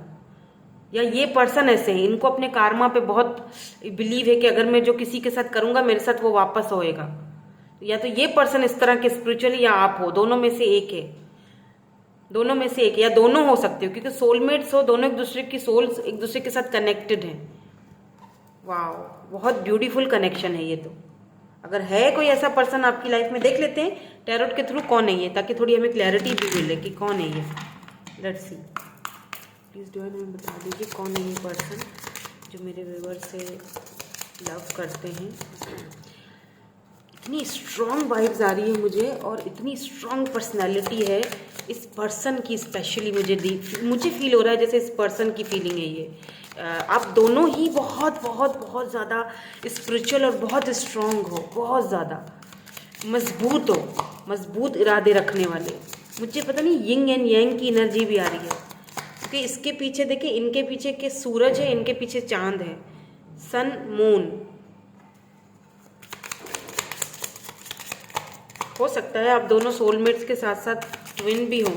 या ये पर्सन ऐसे हैं, इनको अपने कार्मा पे बहुत बिलीव है कि अगर मैं जो किसी के साथ करूँगा मेरे साथ वो वापस होएगा। या तो ये पर्सन इस तरह के स्पिरिचुअली, या आप हो, दोनों में से एक है। दोनों में से एक, या दोनों हो सकते हो, क्योंकि सोलमेट्स हो, दोनों एक दूसरे की सोल्स एक दूसरे के साथ कनेक्टेड हैं। वाह, बहुत ब्यूटीफुल कनेक्शन है ये तो। अगर है कोई ऐसा पर्सन आपकी लाइफ में, देख लेते हैं टैरोट के थ्रू कौन है ये, ताकि थोड़ी हमें क्लैरिटी भी मिले कि कौन है ये। लेट्स सी, प्लीज डिवाइन हमें बता दीजिए कौन है ये पर्सन जो मेरे व्यूअर से लव करते हैं। इतनी स्ट्रॉन्ग वाइब्स आ रही है मुझे, और इतनी स्ट्रॉन्ग पर्सनैलिटी है इस पर्सन की। स्पेशली मुझे फील हो रहा है जैसे इस पर्सन की फीलिंग है ये। आप दोनों ही बहुत बहुत बहुत ज़्यादा स्पिरिचुअल और बहुत स्ट्रॉन्ग हो, बहुत ज़्यादा मजबूत हो, मजबूत इरादे रखने वाले। मुझे पता नहीं यिंग एंड यांग की एनर्जी भी आ रही है, क्योंकि इसके पीछे देखिए, इनके पीछे के सूरज है, इनके पीछे चांद है, सन मून। हो सकता है आप दोनों सोलमेट्स के साथ साथ ट्विन भी हों।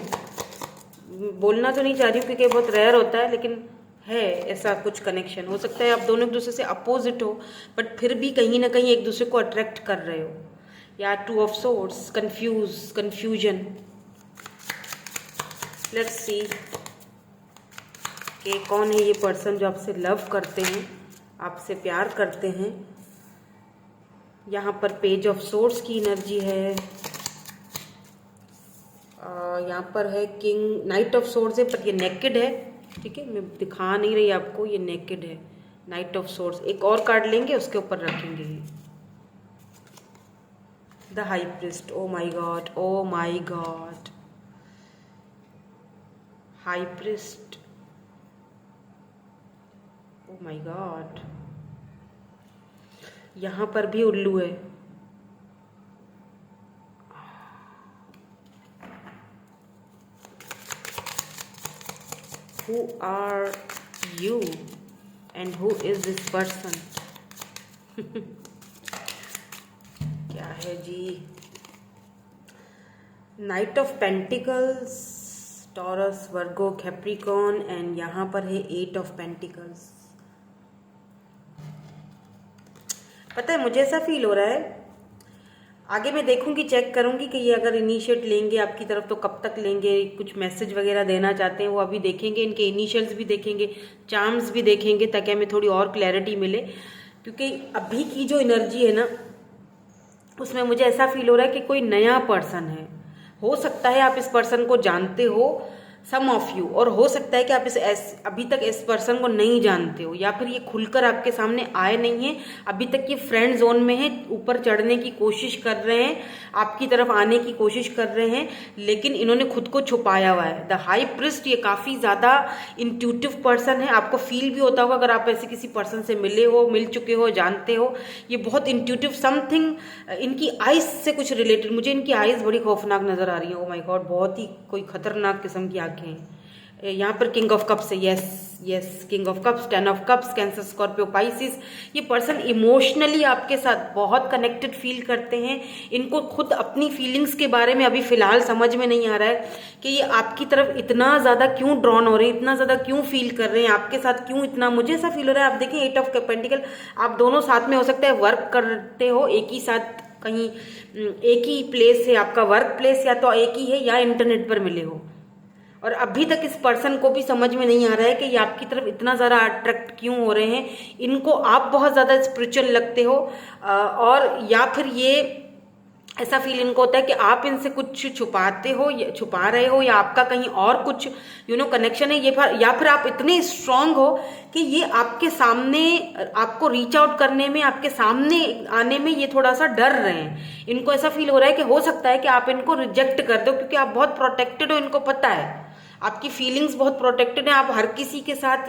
बोलना तो नहीं चाह रही हूँ क्योंकि बहुत रेयर होता है, लेकिन है ऐसा कुछ कनेक्शन। हो सकता है आप दोनों एक दूसरे से अपोजिट हो, बट फिर भी कहीं ना कहीं एक दूसरे को अट्रैक्ट कर रहे हो। या two of swords, confusion. Let's see कि कौन है ये पर्सन जो आपसे लव करते हैं, आपसे प्यार करते हैं। यहाँ पर पेज ऑफ सोर्ड्स की एनर्जी है, यहाँ पर है किंग, नाइट ऑफ सोर्ड्स है, पर ये नेकेड है। ठीक है, मैं दिखा नहीं रही आपको, ये नेकेड है, नाइट ऑफ सोर्ड्स। एक और कार्ड लेंगे, उसके ऊपर रखेंगे ये the high priest. Oh my God, oh my God, high priest, oh my God. यहाँ पर भी उल्लू है। Who are you and who is this person? क्या है जी? Knight of pentacles, Taurus, Virgo, Capricorn, and यहाँ पर है एट ऑफ पेंटिकल्स। पता है मुझे ऐसा फील हो रहा है, आगे मैं देखूंगी, चेक करूंगी कि ये अगर इनिशिएट लेंगे आपकी तरफ तो कब तक लेंगे, कुछ मैसेज वगैरह देना चाहते हैं वो अभी देखेंगे, इनके इनिशियल्स भी देखेंगे, चार्म्स भी देखेंगे, ताकि हमें थोड़ी और क्लैरिटी मिले। क्योंकि अभी की जो एनर्जी है ना, उसमें मुझे ऐसा फील हो रहा है कि कोई नया पर्सन है। हो सकता है आप इस पर्सन को जानते हो, सम ऑफ यू, और हो सकता है कि आप अभी तक इस पर्सन को नहीं जानते हो, या फिर ये खुलकर आपके सामने आए नहीं है। अभी तक ये फ्रेंड जोन में है, ऊपर चढ़ने की कोशिश कर रहे हैं, आपकी तरफ आने की कोशिश कर रहे हैं, लेकिन इन्होंने खुद को छुपाया हुआ है। द हाई प्रिस्ट, ये काफ़ी ज़्यादा इंट्यूटिव पर्सन है। आपको फील भी होता होगा अगर आप ऐसे किसी पर्सन से मिले हो, मिल चुके हो, जानते हो, ये बहुत इंट्यूटिव समथिंग। इनकी आइज से कुछ रिलेटेड, मुझे इनकी आइज बड़ी खौफनाक नज़र आ रही है। ओ माय गॉड, बहुत ही कोई खतरनाक किस्म की आंखें। यहाँ पर किंग ऑफ कप्स है, yes yes, king of cups, 10 of cups, Cancer, Scorpio, Pisces. ये पर्सन इमोशनली आपके साथ बहुत कनेक्टेड फील करते हैं। इनको खुद अपनी फीलिंग्स के बारे में अभी फिलहाल समझ में नहीं आ रहा है कि ये आपकी तरफ इतना ज़्यादा क्यों ड्रॉन हो रहे हैं, इतना ज़्यादा क्यों फील कर रहे हैं आपके साथ, क्यों इतना। मुझे ऐसा फील हो रहा है, आप देखें एट ऑफ पेंटिकल, आप दोनों साथ में हो सकता है वर्क करते हो एक ही साथ, कहीं एक ही प्लेस है आपका वर्क प्लेस, या तो एक ही है या इंटरनेट पर मिले हो। और अभी तक इस पर्सन को भी समझ में नहीं आ रहा है कि ये आपकी तरफ इतना ज़्यादा अट्रैक्ट क्यों हो रहे हैं। इनको आप बहुत ज़्यादा स्पिरिचुअल लगते हो, और या फिर ये ऐसा फील इनको होता है कि आप इनसे कुछ छुपाते हो, या छुपा रहे हो, या आपका कहीं और कुछ कनेक्शन है ये, या फिर आप इतने स्ट्रांग हो कि ये आपके सामने, आपको रीच आउट करने में, आपके सामने आने में ये थोड़ा सा डर रहे हैं। इनको ऐसा फील हो रहा है कि हो सकता है कि आप इनको रिजेक्ट कर दो, क्योंकि आप बहुत प्रोटेक्टेड हो, इनको पता है आपकी फीलिंग्स बहुत प्रोटेक्टेड है। आप हर किसी के साथ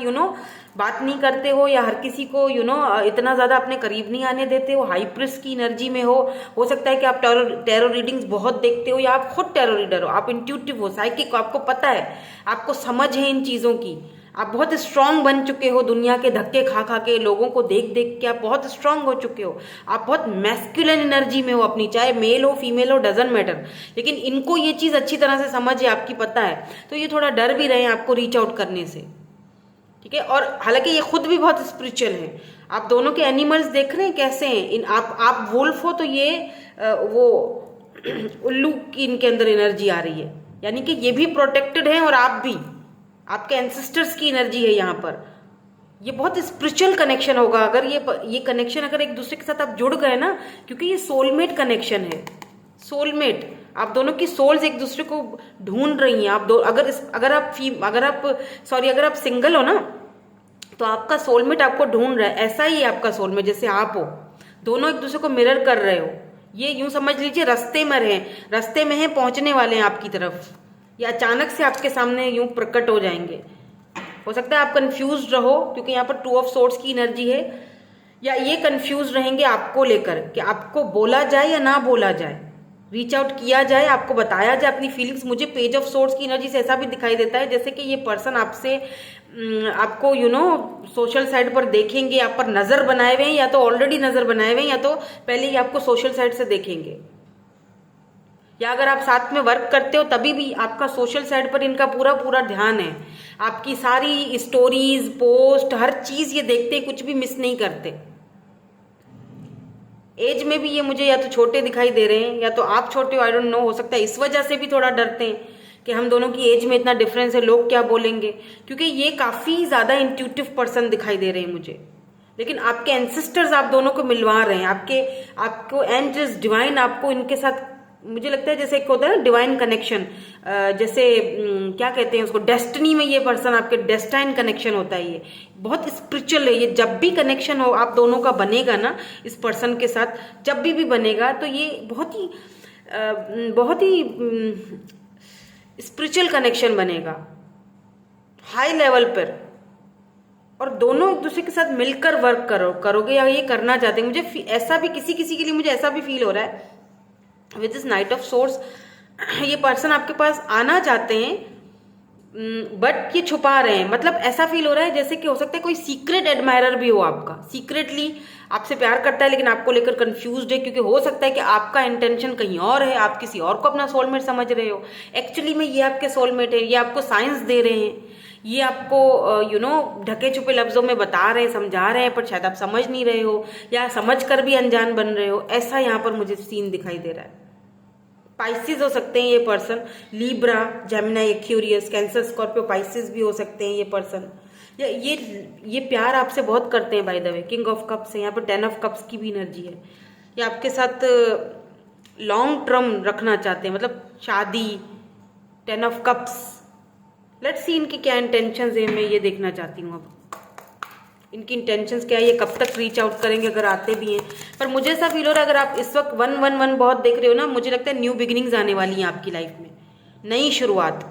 बात नहीं करते हो, या हर किसी को इतना ज़्यादा अपने करीब नहीं आने देते हो। हाई प्रिस्ट की एनर्जी में हो सकता है कि आप टैरो रीडिंग्स बहुत देखते हो, या आप खुद टैरो रीडर हो, आप इंट्यूटिव हो, साइकिक हो, आपको पता है, आपको समझ है इन चीज़ों की, आप बहुत स्ट्रांग बन चुके हो, दुनिया के धक्के खा खा के, लोगों को देख देख के आप बहुत स्ट्रांग हो चुके हो, आप बहुत मैस्कुलिन एनर्जी में हो अपनी, चाहे मेल हो फीमेल हो डजंट मैटर, लेकिन इनको ये चीज़ अच्छी तरह से समझ है, आपकी पता है, तो ये थोड़ा डर भी रहे हैं आपको रीच आउट करने से, ठीक है। और हालांकि ये खुद भी बहुत स्पिरिचुअल है। आप दोनों के एनिमल्स देख रहे हैं कैसे हैं, इन आप वुल्फ हो तो ये वो उल्लू की इनके अंदर एनर्जी आ रही है, यानी कि ये भी प्रोटेक्टेड हैं और आप भी, आपके एंसेस्टर्स की एनर्जी है यहाँ पर। ये बहुत स्पिरिचुअल कनेक्शन होगा अगर ये कनेक्शन अगर एक दूसरे के साथ आप जुड़ गए ना, क्योंकि ये सोलमेट कनेक्शन है, सोलमेट। आप दोनों की सोल्स एक दूसरे को ढूंढ रही हैं। आप दो अगर आप सिंगल हो ना, तो आपका सोलमेट आपको ढूंढ रहा है, ऐसा ही है आपका सोलमेट जैसे आप हो, दोनों एक दूसरे को मिरर कर रहे हो। ये यूं समझ लीजिए रास्ते में हैं, पहुंचने वाले हैं आपकी तरफ, या अचानक से आपके सामने यूं प्रकट हो जाएंगे। हो सकता है आप कंफ्यूज रहो क्योंकि यहाँ पर 2 ऑफ सोर्ड्स की एनर्जी है, या ये कंफ्यूज रहेंगे आपको लेकर कि आपको बोला जाए या ना बोला जाए, रीच आउट किया जाए, आपको बताया जाए अपनी फीलिंग्स। मुझे पेज ऑफ सोर्ड्स की एनर्जी से ऐसा भी दिखाई देता है जैसे कि ये पर्सन आपको सोशल साइड पर देखेंगे, आप पर नजर बनाए हुए हैं, या तो ऑलरेडी नजर बनाए हुए हैं, या तो पहले ही आपको सोशल साइड से देखेंगे, या अगर आप साथ में वर्क करते हो तभी भी आपका सोशल साइड पर इनका पूरा पूरा ध्यान है। आपकी सारी स्टोरीज, पोस्ट, हर चीज ये देखते, कुछ भी मिस नहीं करते। एज में भी ये मुझे या तो छोटे दिखाई दे रहे हैं, या तो आप छोटे हो, आई डोंट नो, हो सकता है इस वजह से भी थोड़ा डरते हैं कि हम दोनों की एज में इतना डिफरेंस है, लोग क्या बोलेंगे, क्योंकि ये काफी ज्यादा इंट्यूटिव पर्सन दिखाई दे रहे हैं मुझे। लेकिन आपके एंसेस्टर्स आप दोनों को मिलवा रहे हैं, आपको एंजल्स, डिवाइन आपको इनके साथ, मुझे लगता है जैसे एक होता है ना डिवाइन कनेक्शन, जैसे क्या कहते हैं उसको, डेस्टिनी में ये पर्सन आपके डेस्टाइन कनेक्शन होता है। ये बहुत स्पिरिचुअल है। ये जब भी कनेक्शन हो आप दोनों का बनेगा ना इस पर्सन के साथ, जब भी बनेगा, तो ये बहुत ही स्पिरिचुअल कनेक्शन बनेगा हाई लेवल पर, और दोनों एक दूसरे के साथ मिलकर वर्क करोगे, या ये करना चाहते हैं। मुझे ऐसा भी किसी के लिए मुझे ऐसा भी फील हो रहा है with this night of source, ये पर्सन आपके पास आना चाहते हैं बट ये छुपा रहे हैं। मतलब ऐसा फील हो रहा है जैसे कि हो सकता है कोई सीक्रेट एडमायरर भी हो आपका, सीक्रेटली आपसे प्यार करता है लेकिन आपको लेकर कंफ्यूज्ड है, क्योंकि हो सकता है कि आपका इंटेंशन कहीं और है, आप किसी और को अपना सोलमेट समझ रहे हो, एक्चुअली में ये आपके सोलमेट है। ये आपको साइंस दे रहे हैं, ये आपको ढके छुपे लफ्जों में बता रहे हैं, समझा रहे हैं, पर शायद आप समझ नहीं रहे हो, या समझ कर भी अनजान बन रहे हो। ऐसा यहाँ पर मुझे सीन दिखाई दे रहा है। पाइसिस हो सकते हैं ये person, Libra, Gemini, Aquarius, cancer, Scorpio, Pisces भी हो सकते हैं ये पर्सन। ये प्यार आपसे बहुत करते हैं by the way. King of cups है यहाँ पर, 10 ऑफ कप्स की भी एनर्जी है। ये आपके साथ लॉन्ग टर्म रखना चाहते हैं, मतलब शादी, 10 ऑफ कप्स। लेट्स सी इनकी क्या इंटेंशंस है, मैं ये देखना चाहती हूँ अब इनकी इंटेंशंस क्या है, ये कब तक रीच आउट करेंगे अगर आते भी हैं। पर मुझे ऐसा फील हो रहा है अगर आप इस वक्त 111 बहुत देख रहे हो ना, मुझे लगता है न्यू बिगिनिंग्स आने वाली हैं आपकी लाइफ में, नई शुरुआत।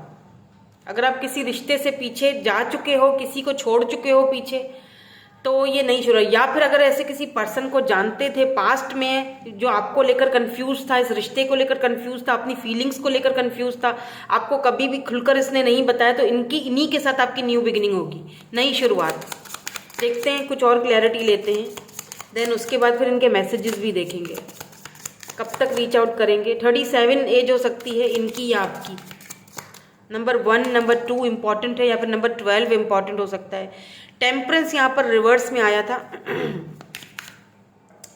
अगर आप किसी रिश्ते से पीछे जा चुके हो, किसी को छोड़ चुके हो पीछे, तो ये नई शुरुआत। या फिर अगर ऐसे किसी पर्सन को जानते थे पास्ट में जो आपको लेकर कंफ्यूज था, इस रिश्ते को लेकर कंफ्यूज था, अपनी फीलिंग्स को लेकर कंफ्यूज था, आपको कभी भी खुलकर इसने नहीं बताया, तो इन्हीं के साथ आपकी न्यू बिगिनिंग होगी, नई शुरुआत। देखते हैं, कुछ और क्लैरिटी लेते हैं, देन उसके बाद फिर इनके मैसेजेस भी देखेंगे कब तक रीच आउट करेंगे। 37 एज हो सकती है इनकी या आपकी। नंबर 1, नंबर 2 इंपॉर्टेंट है, या फिर नंबर 12 इंपॉर्टेंट हो सकता है। टेम्परेंस यहाँ पर रिवर्स में आया था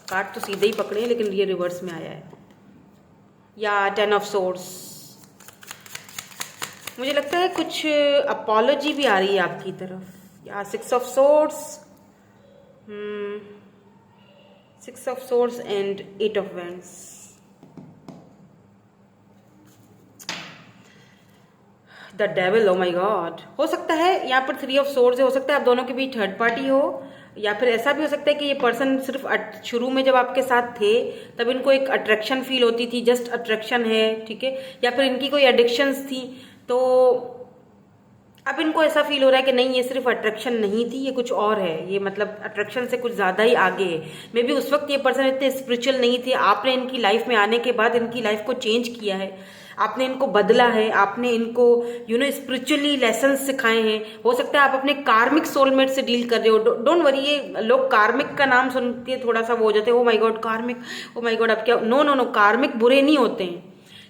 कार्ड तो सीधे ही पकड़े हैं लेकिन ये रिवर्स में आया है, या 10 ऑफ सोर्ड्स। मुझे लगता है कुछ अपॉलॉजी भी आ रही है आपकी तरफ, या 6 of swords, 6 of swords and 8 of wands. The devil, O my God. हो सकता है यहाँ पर 3 ऑफ सोर्ड्स है, हो सकता है आप दोनों के बीच थर्ड पार्टी हो, या फिर ऐसा भी हो सकता है कि ये पर्सन सिर्फ शुरू में जब आपके साथ थे तब इनको एक अट्रैक्शन फील होती थी, जस्ट अट्रैक्शन है, ठीक है, या फिर इनकी कोई एडिक्शंस थी, तो अब इनको ऐसा फील हो रहा है कि नहीं, ये सिर्फ अट्रैक्शन नहीं थी, ये कुछ और है, ये मतलब अट्रैक्शन से कुछ ज़्यादा ही आगे है। मे बी उस वक्त ये पर्सन इतने स्पिरिचुअल नहीं थे, आपने इनकी लाइफ में आने के बाद इनकी लाइफ को चेंज किया है, आपने इनको बदला है, आपने इनको स्पिरिचुअली लेसन सिखाए हैं। हो सकता है आप अपने कार्मिक सोलमेट से डील कर रहे हो। डोंट वरी, ये लोग कार्मिक का नाम सुन के थोड़ा सा वो हो जाते हैं, ओ माय गॉड कार्मिक, ओ माय गॉड अब क्या। नो नो नो, कार्मिक बुरे नहीं होते हैं।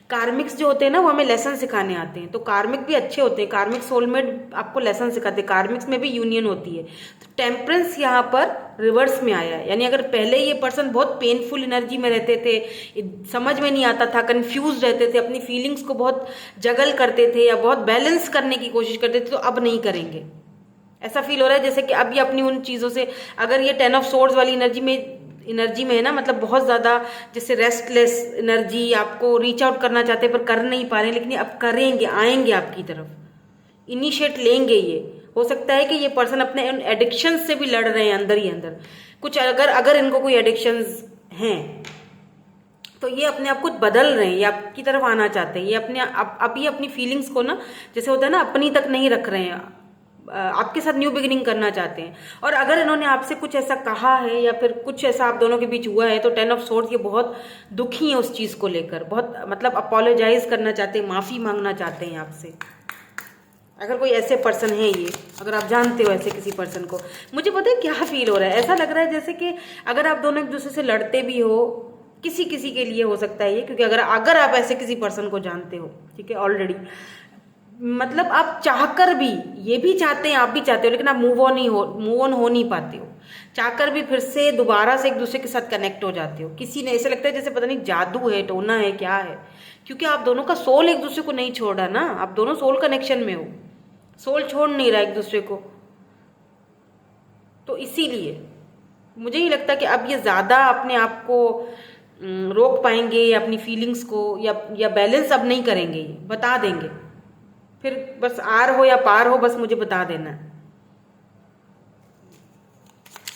कार्मिक्स जो होते हैं ना वो हमें लेसन सिखाने आते हैं, तो कार्मिक भी अच्छे होते हैं। कार्मिक सोलमेट आपको लेसन सिखाते हैं। कार्मिक्स में भी यूनियन होती है। तो टेम्परेंस यहाँ पर रिवर्स में आया है, यानी अगर पहले ये पर्सन बहुत पेनफुल एनर्जी में रहते थे, समझ में नहीं आता था, कंफ्यूज रहते थे, अपनी फीलिंग्स को बहुत जगल करते थे या बहुत बैलेंस करने की कोशिश करते थे, तो अब नहीं करेंगे। ऐसा फील हो रहा है जैसे कि अब ये अपनी उन चीज़ों से, अगर ये 10 ऑफ सोर्ड्स वाली एनर्जी में है ना, मतलब बहुत ज़्यादा जैसे रेस्टलेस एनर्जी, आपको रीच आउट करना चाहते हैं पर कर नहीं पा रहे हैं, लेकिन अब करेंगे, आएंगे आपकी तरफ, इनिशिएट लेंगे। ये हो सकता है कि ये पर्सन अपने एडिक्शन से भी लड़ रहे हैं अंदर ही अंदर कुछ। अगर इनको कोई एडिक्शंस हैं तो ये अपने आप कुछ बदल रहे हैं, ये आपकी तरफ आना चाहते हैं। ये अब ये अपनी फीलिंग्स को ना, जैसे होता है ना, अपनी तक नहीं रख रहे हैं, आपके साथ न्यू बिगिनिंग करना चाहते हैं। और अगर इन्होंने आपसे कुछ ऐसा कहा है या फिर कुछ ऐसा आप दोनों के बीच हुआ है, तो 10 ऑफ सोर्ड्स, ये बहुत दुखी हैं उस चीज़ को लेकर, बहुत मतलब अपोलोजाइज करना चाहते हैं, माफ़ी मांगना चाहते हैं आपसे। अगर कोई ऐसे पर्सन है, ये अगर आप जानते हो ऐसे किसी पर्सन को, मुझे पता है क्या फील हो रहा है। ऐसा लग रहा है जैसे कि अगर आप दोनों एक दूसरे से लड़ते भी हो, किसी किसी के लिए हो सकता है ये, क्योंकि अगर आप ऐसे किसी पर्सन को जानते हो, ठीक है, ऑलरेडी, मतलब आप चाहकर भी, ये भी चाहते हैं, आप भी चाहते हो, लेकिन आप मूव ऑन हो नहीं पाते हो। चाहकर भी फिर से दोबारा से एक दूसरे के साथ कनेक्ट हो जाते हो। किसी ने ऐसा लगता है जैसे पता नहीं जादू है, टोना है, क्या है, क्योंकि आप दोनों का सोल एक दूसरे को नहीं छोड़ा ना, आप दोनों सोल कनेक्शन में हो, सोल छोड़ नहीं रहा एक दूसरे को। तो इसीलिए मुझे ही लगता है कि अब ये ज़्यादा अपने आप को रोक पाएंगे, अपनी फीलिंग्स को, या बैलेंस अब नहीं करेंगे, ये बता देंगे। फिर बस आर हो या पार हो, बस मुझे बता देना।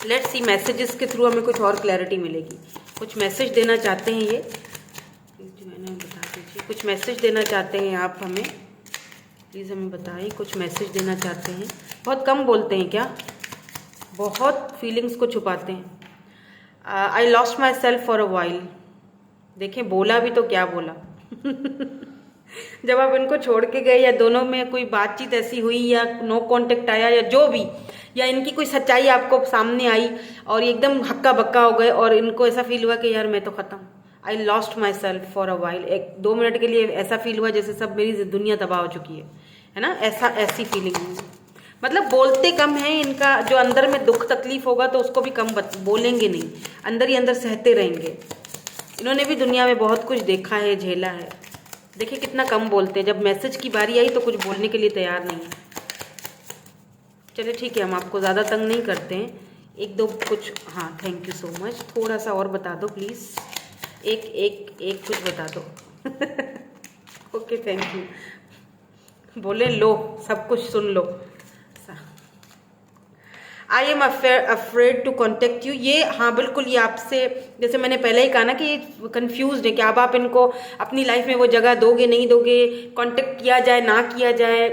लेट्स सी, मैसेजेस के थ्रू हमें कुछ और क्लैरिटी मिलेगी। कुछ मैसेज देना चाहते हैं ये, मैंने बता दीजिए, कुछ मैसेज देना चाहते हैं आप हमें, प्लीज़ हमें बताइए। कुछ मैसेज देना चाहते हैं। बहुत कम बोलते हैं क्या, बहुत फीलिंग्स को छुपाते हैं। I lost my self for a while. देखें, बोला भी तो क्या बोला। जब आप इनको छोड़ के गए, या दोनों में कोई बातचीत ऐसी हुई, या नो कांटेक्ट आया, या जो भी, या इनकी कोई सच्चाई आपको सामने आई और ये एकदम हक्का बक्का हो गए, और इनको ऐसा फील हुआ कि यार मैं तो ख़त्म, I lost my self for a while. 1-2 minute के लिए ऐसा फील हुआ जैसे सब मेरी दुनिया तबाह हो चुकी है ना, ऐसी फीलिंग। मतलब बोलते कम है, इनका जो अंदर में दुख तकलीफ होगा तो उसको भी कम बोलेंगे नहीं, अंदर ही अंदर सहते रहेंगे। इन्होंने भी दुनिया में बहुत कुछ देखा है, झेला है। देखिए कितना कम बोलते हैं, जब मैसेज की बारी आई तो कुछ बोलने के लिए तैयार नहीं है। चलिए ठीक है, हम आपको ज़्यादा तंग नहीं करते हैं। 1-2 कुछ, हाँ थैंक यू सो मच। थोड़ा सा और बता दो प्लीज़, एक कुछ बता दो। Okay thank you. बोले लो, सब कुछ सुन लो। I am afraid to contact you. ये हाँ बिल्कुल, ये आपसे, जैसे मैंने पहले ही कहा ना कि ये कन्फ्यूज है कि अब आप इनको अपनी लाइफ में वो जगह दोगे नहीं दोगे, कांटेक्ट किया जाए ना किया जाए,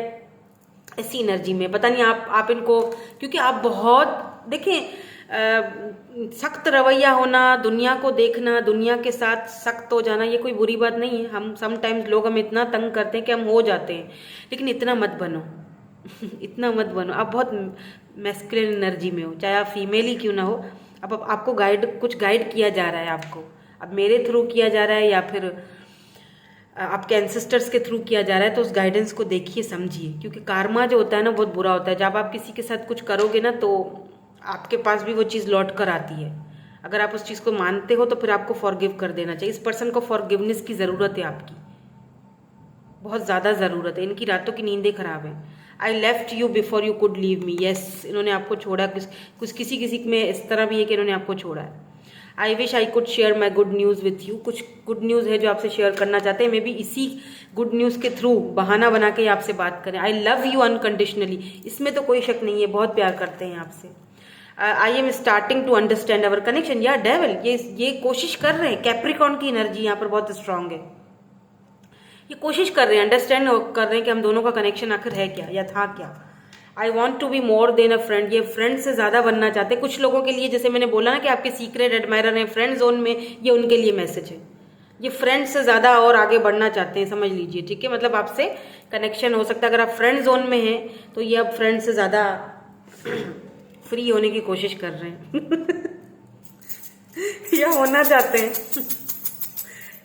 ऐसी एनर्जी में पता नहीं आप इनको, क्योंकि आप बहुत देखें, सख्त रवैया होना, दुनिया को देखना, दुनिया के साथ सख्त हो जाना, ये कोई बुरी बात नहीं है। हम समटाइम्स लोग हमें इतना तंग करते हैं कि हम हो जाते हैं, लेकिन इतना मत बनो। इतना मत बनो। आप बहुत मैस्कुलिन एनर्जी में हो, चाहे आप फीमेल ही क्यों ना हो। अब आपको कुछ गाइड किया जा रहा है, आपको अब मेरे थ्रू किया जा रहा है या फिर आपके एंसेस्टर्स के थ्रू किया जा रहा है, तो उस गाइडेंस को देखिए, समझिए, क्योंकि कार्मा जो होता है ना बहुत बुरा होता है। जब आप किसी के साथ कुछ करोगे ना तो आपके पास भी वो चीज़ लौट कर आती है। अगर आप उस चीज़ को मानते हो तो फिर आपको फॉरगिव कर देना चाहिए। इस पर्सन को फॉरगिवनेस की ज़रूरत है, आपकी बहुत ज़्यादा ज़रूरत है। इनकी रातों की नींदें खराब हैं। I left you before you could leave me. Yes, इन्होंने आपको छोड़ा। कुछ किसी में इस तरह भी है कि इन्होंने आपको छोड़ा है। I wish I could share my good news with you. कुछ गुड न्यूज़ है जो आपसे शेयर करना चाहते हैं। मे बी इसी गुड न्यूज़ के थ्रू बहाना बना के आपसे बात करें। आई लव यू अनकंडीशनली, इसमें तो कोई शक नहीं है, बहुत प्यार करते हैं आपसे। I am starting to understand our connection. या डेविल, ये कोशिश कर रहे हैं। कैप्रिकॉर्न की एनर्जी यहाँ पर बहुत स्ट्रांग है। ये कोशिश कर रहे हैं, अंडरस्टैंड कर रहे हैं कि हम दोनों का कनेक्शन आखिर है क्या या था क्या। I want to be more than a friend. ये फ्रेंड से ज़्यादा बनना चाहते हैं। कुछ लोगों के लिए, जैसे मैंने बोला ना कि आपके सीक्रेट एडमायरर हैं फ्रेंड जोन में, ये उनके लिए मैसेज है। ये फ्रेंड से ज़्यादा और आगे बढ़ना चाहते हैं, समझ लीजिए, ठीक है। मतलब आपसे कनेक्शन हो सकता है, अगर आप फ्रेंड जोन में हैं तो ये अब फ्रेंड से ज़्यादा फ्री होने की कोशिश कर रहे हैं या होना चाहते हैं।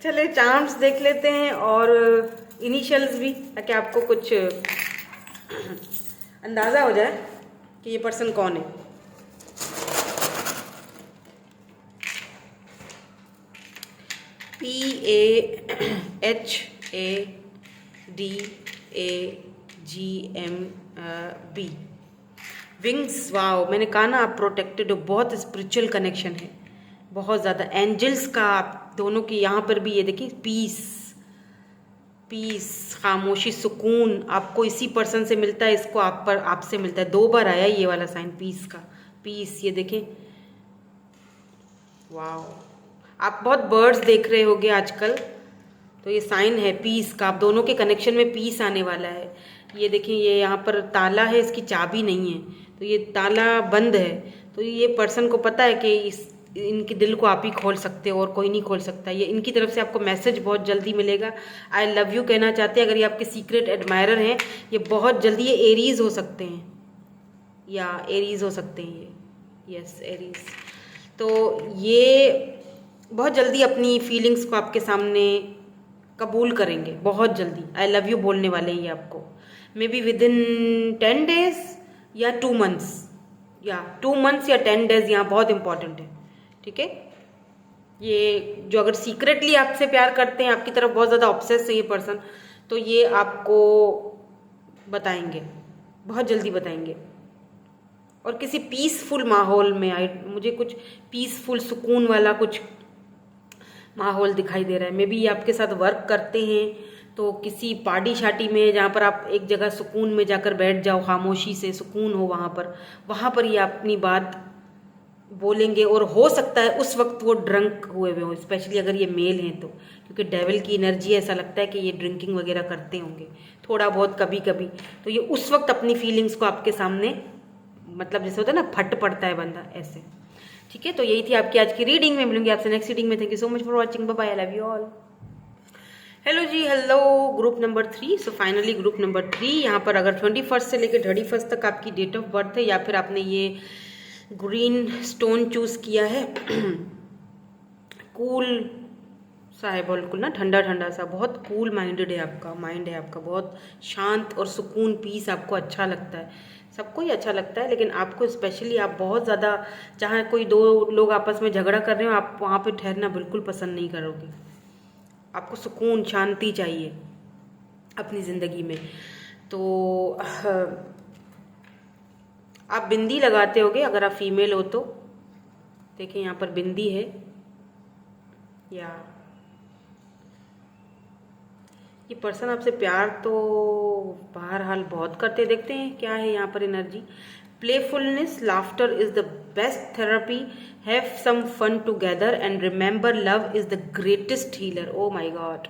चले चार्म्स देख लेते हैं और इनिशियल्स भी, ताकि आपको कुछ अंदाज़ा हो जाए कि ये पर्सन कौन है। PAHADAGMB wings. वाओ, मैंने कहा ना आप प्रोटेक्टेड हो, बहुत स्पिरिचुअल कनेक्शन है, बहुत ज़्यादा। एंजल्स का आप दोनों की यहाँ पर भी, ये देखिए, पीस, पीस, खामोशी, सुकून आपको इसी पर्सन से मिलता है, इसको आप पर आपसे मिलता है। 2 बार आया ये वाला साइन पीस का, पीस, ये देखें। वाओ, आप बहुत बर्ड्स देख रहे होगे आजकल, तो ये साइन है पीस का, आप दोनों के कनेक्शन में पीस आने वाला है। ये देखिए, ये यहाँ पर ताला है, इसकी चाबी नहीं है, तो ये ताला बंद है। तो ये पर्सन को पता है कि इनके दिल को आप ही खोल सकते हो और कोई नहीं खोल सकता। ये इनकी तरफ से आपको मैसेज बहुत जल्दी मिलेगा। आई लव यू कहना चाहते हैं। अगर ये आपके सीक्रेट एडमायरर हैं, ये बहुत जल्दी, ये एरीज हो सकते हैं, या एरीज हो सकते हैं ये, यस एरीज। तो ये बहुत जल्दी अपनी फीलिंग्स को आपके सामने कबूल करेंगे, बहुत जल्दी आई लव यू बोलने वाले हैं ये आपको। May be with in 10 days या 2 मंथ्स, या 2 मंथ्स या 10 डेज, यहाँ बहुत इंपॉर्टेंट है, ठीक है। ये जो अगर सीक्रेटली आपसे प्यार करते हैं, आपकी तरफ बहुत ज़्यादा ऑब्सेस है ये पर्सन, तो ये आपको बताएंगे, बहुत जल्दी बताएंगे। और किसी पीसफुल माहौल में, मुझे कुछ पीसफुल, सुकून वाला कुछ माहौल दिखाई दे रहा है। मे बी ये आपके साथ वर्क करते हैं, तो किसी पार्टी शार्टी में, जहाँ पर आप एक जगह सुकून में जाकर बैठ जाओ, खामोशी से सुकून हो, वहाँ पर ये अपनी बात बोलेंगे। और हो सकता है उस वक्त वो ड्रंक हुए हुए हों, स्पेशली अगर ये मेल हैं तो, क्योंकि डेविल की एनर्जी, ऐसा लगता है कि ये ड्रिंकिंग वगैरह करते होंगे थोड़ा बहुत कभी कभी। तो ये उस वक्त अपनी फीलिंग्स को आपके सामने, मतलब जैसे होता है ना, फट पड़ता है बंदा, ऐसे, ठीक है। तो यही थी आपकी आज की रीडिंग में। मिलूंगी आपसे नेक्स्ट रीडिंग में। Thank you so much for watching, bye bye, I love you all. Hello ji, hello group number 3। So finally group number 3, यहाँ पर अगर 21 से लेकर 31 तक आपकी डेट ऑफ बर्थ है, या फिर आपने ये ग्रीन स्टोन चूज किया है, कूल सा है, बिल्कुल ना, ठंडा ठंडा सा, बहुत कूल माइंडेड है आपका, माइंड है आपका बहुत शांत और सुकून, पीस आपको अच्छा लगता है। सबको ही अच्छा लगता है, लेकिन आपको स्पेशली, आप बहुत ज़्यादा, जहाँ कोई 2 लोग आपस में झगड़ा कर रहे हो, आप वहाँ पे ठहरना बिल्कुल पसंद नहीं करोगे। आपको सुकून, शांति चाहिए अपनी ज़िंदगी में। तो आप बिंदी लगाते होगे, अगर आप फीमेल हो तो देखिए यहाँ पर बिंदी है, या ये पर्सन आपसे प्यार तो बहरहाल बहुत करते। देखते हैं क्या है यहाँ पर energy. Playfulness, laughter is the best therapy, have some fun together and remember love is the greatest healer. Oh my God,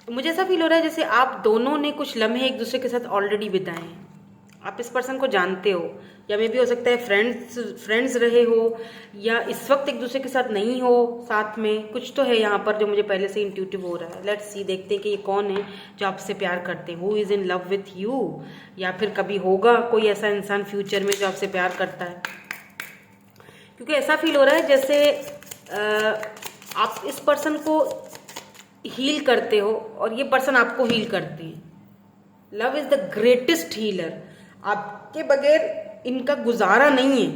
मुझे ऐसा फील हो रहा है जैसे आप दोनों ने कुछ लम्हे एक दूसरे के साथ ऑलरेडी बिताए हैं। आप इस पर्सन को जानते हो, या मे भी हो सकता है फ्रेंड्स रहे हो, या इस वक्त एक दूसरे के साथ नहीं हो साथ में, कुछ तो है यहाँ पर जो मुझे पहले से इंट्यूटिव हो रहा है। लेट्स सी, देखते हैं कि ये कौन है जो आपसे प्यार करते हैं, who is in love with you, या फिर कभी होगा कोई ऐसा इंसान फ्यूचर में जो आपसे प्यार करता है। क्योंकि ऐसा फील हो रहा है जैसे आप इस पर्सन को हील करते हो और ये पर्सन आपको हील करते हैं। Love is the greatest healer. आपके बगैर इनका गुजारा नहीं है,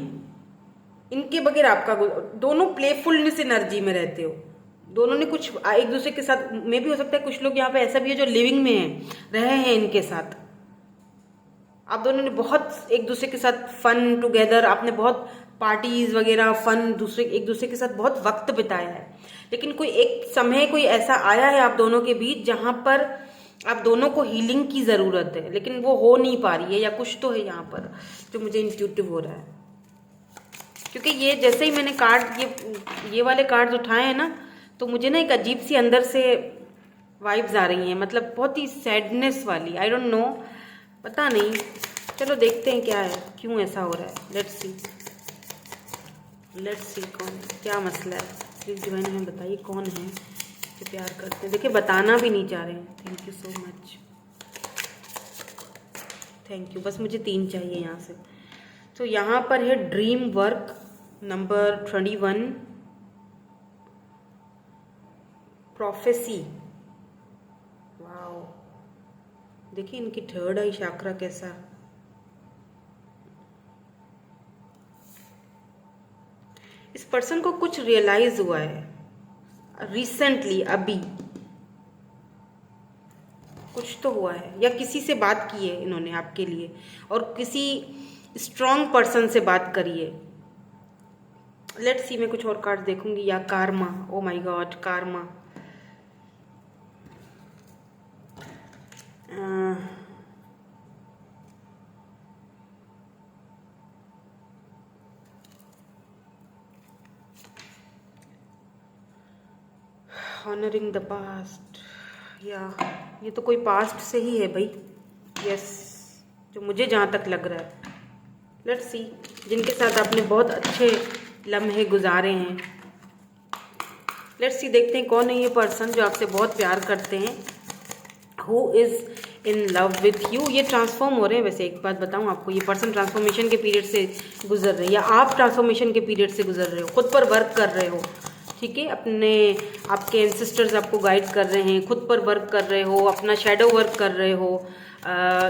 इनके बगैर आपका, दोनों प्लेफुलनेस एनर्जी में रहते हो, दोनों ने कुछ एक दूसरे के साथ, में भी हो सकता है कुछ लोग यहाँ पे ऐसा भी है जो लिविंग में हैं, रहे हैं इनके साथ। आप दोनों ने बहुत एक दूसरे के साथ फन टुगेदर, आपने बहुत पार्टीज वगैरह, फन, एक दूसरे के साथ बहुत वक्त बिताया है। लेकिन कोई एक समय कोई ऐसा आया है आप दोनों के बीच जहां पर आप दोनों को हीलिंग की ज़रूरत है, लेकिन वो हो नहीं पा रही है, या कुछ तो है यहाँ पर जो मुझे इंट्यूटिव हो रहा है। क्योंकि ये जैसे ही मैंने कार्ड, ये वाले कार्ड्स उठाए हैं ना, तो मुझे ना एक अजीब सी अंदर से वाइब्स आ रही हैं, मतलब बहुत ही सैडनेस वाली। आई डोंट नो, पता नहीं, चलो देखते हैं क्या है, क्यों ऐसा हो रहा है। लेट्स सी कौन, क्या मसला है। प्लीज़ डिवाइन हमें बताइए कौन है जो प्यार करते हैं। देखिए बताना भी नहीं चाह रहे हैं। Thank you so much, thank you. बस मुझे 3 चाहिए यहाँ से। तो यहाँ पर है dream work number 21, prophecy. Wow, देखिए इनकी थर्ड आई चक्रा कैसा। इस पर्सन को कुछ रियलाइज हुआ है रिसेंटली, अभी कुछ तो हुआ है, या किसी से बात की है इन्होंने आपके लिए, और किसी स्ट्रॉन्ग पर्सन से बात करी है। लेट्स सी, मैं कुछ और कार्ड देखूंगी। या Karma, O my God, Karma. Honouring the past, या ये तो कोई पास्ट से ही है भाई। यस, जो मुझे जहाँ तक लग रहा है। लेट्स सी, जिनके साथ आपने बहुत अच्छे लम्हे गुजारे हैं। लेट्स सी, देखते हैं कौन है ये पर्सन जो आपसे बहुत प्यार करते हैं। Who is in love with you. ये ट्रांसफॉर्म हो रहे हैं। वैसे एक बात बताऊँ आपको, ये पर्सन ट्रांसफॉर्मेशन के पीरियड से गुजर रहे हैं, या आप ट्रांसफॉर्मेशन के पीरियड से गुजर रहे हो, खुद पर वर्क कर रहे हो। ठीक है, अपने आपके एंसेस्टर्स आपको गाइड कर रहे हैं, खुद पर वर्क कर रहे हो, अपना शैडो वर्क कर रहे हो।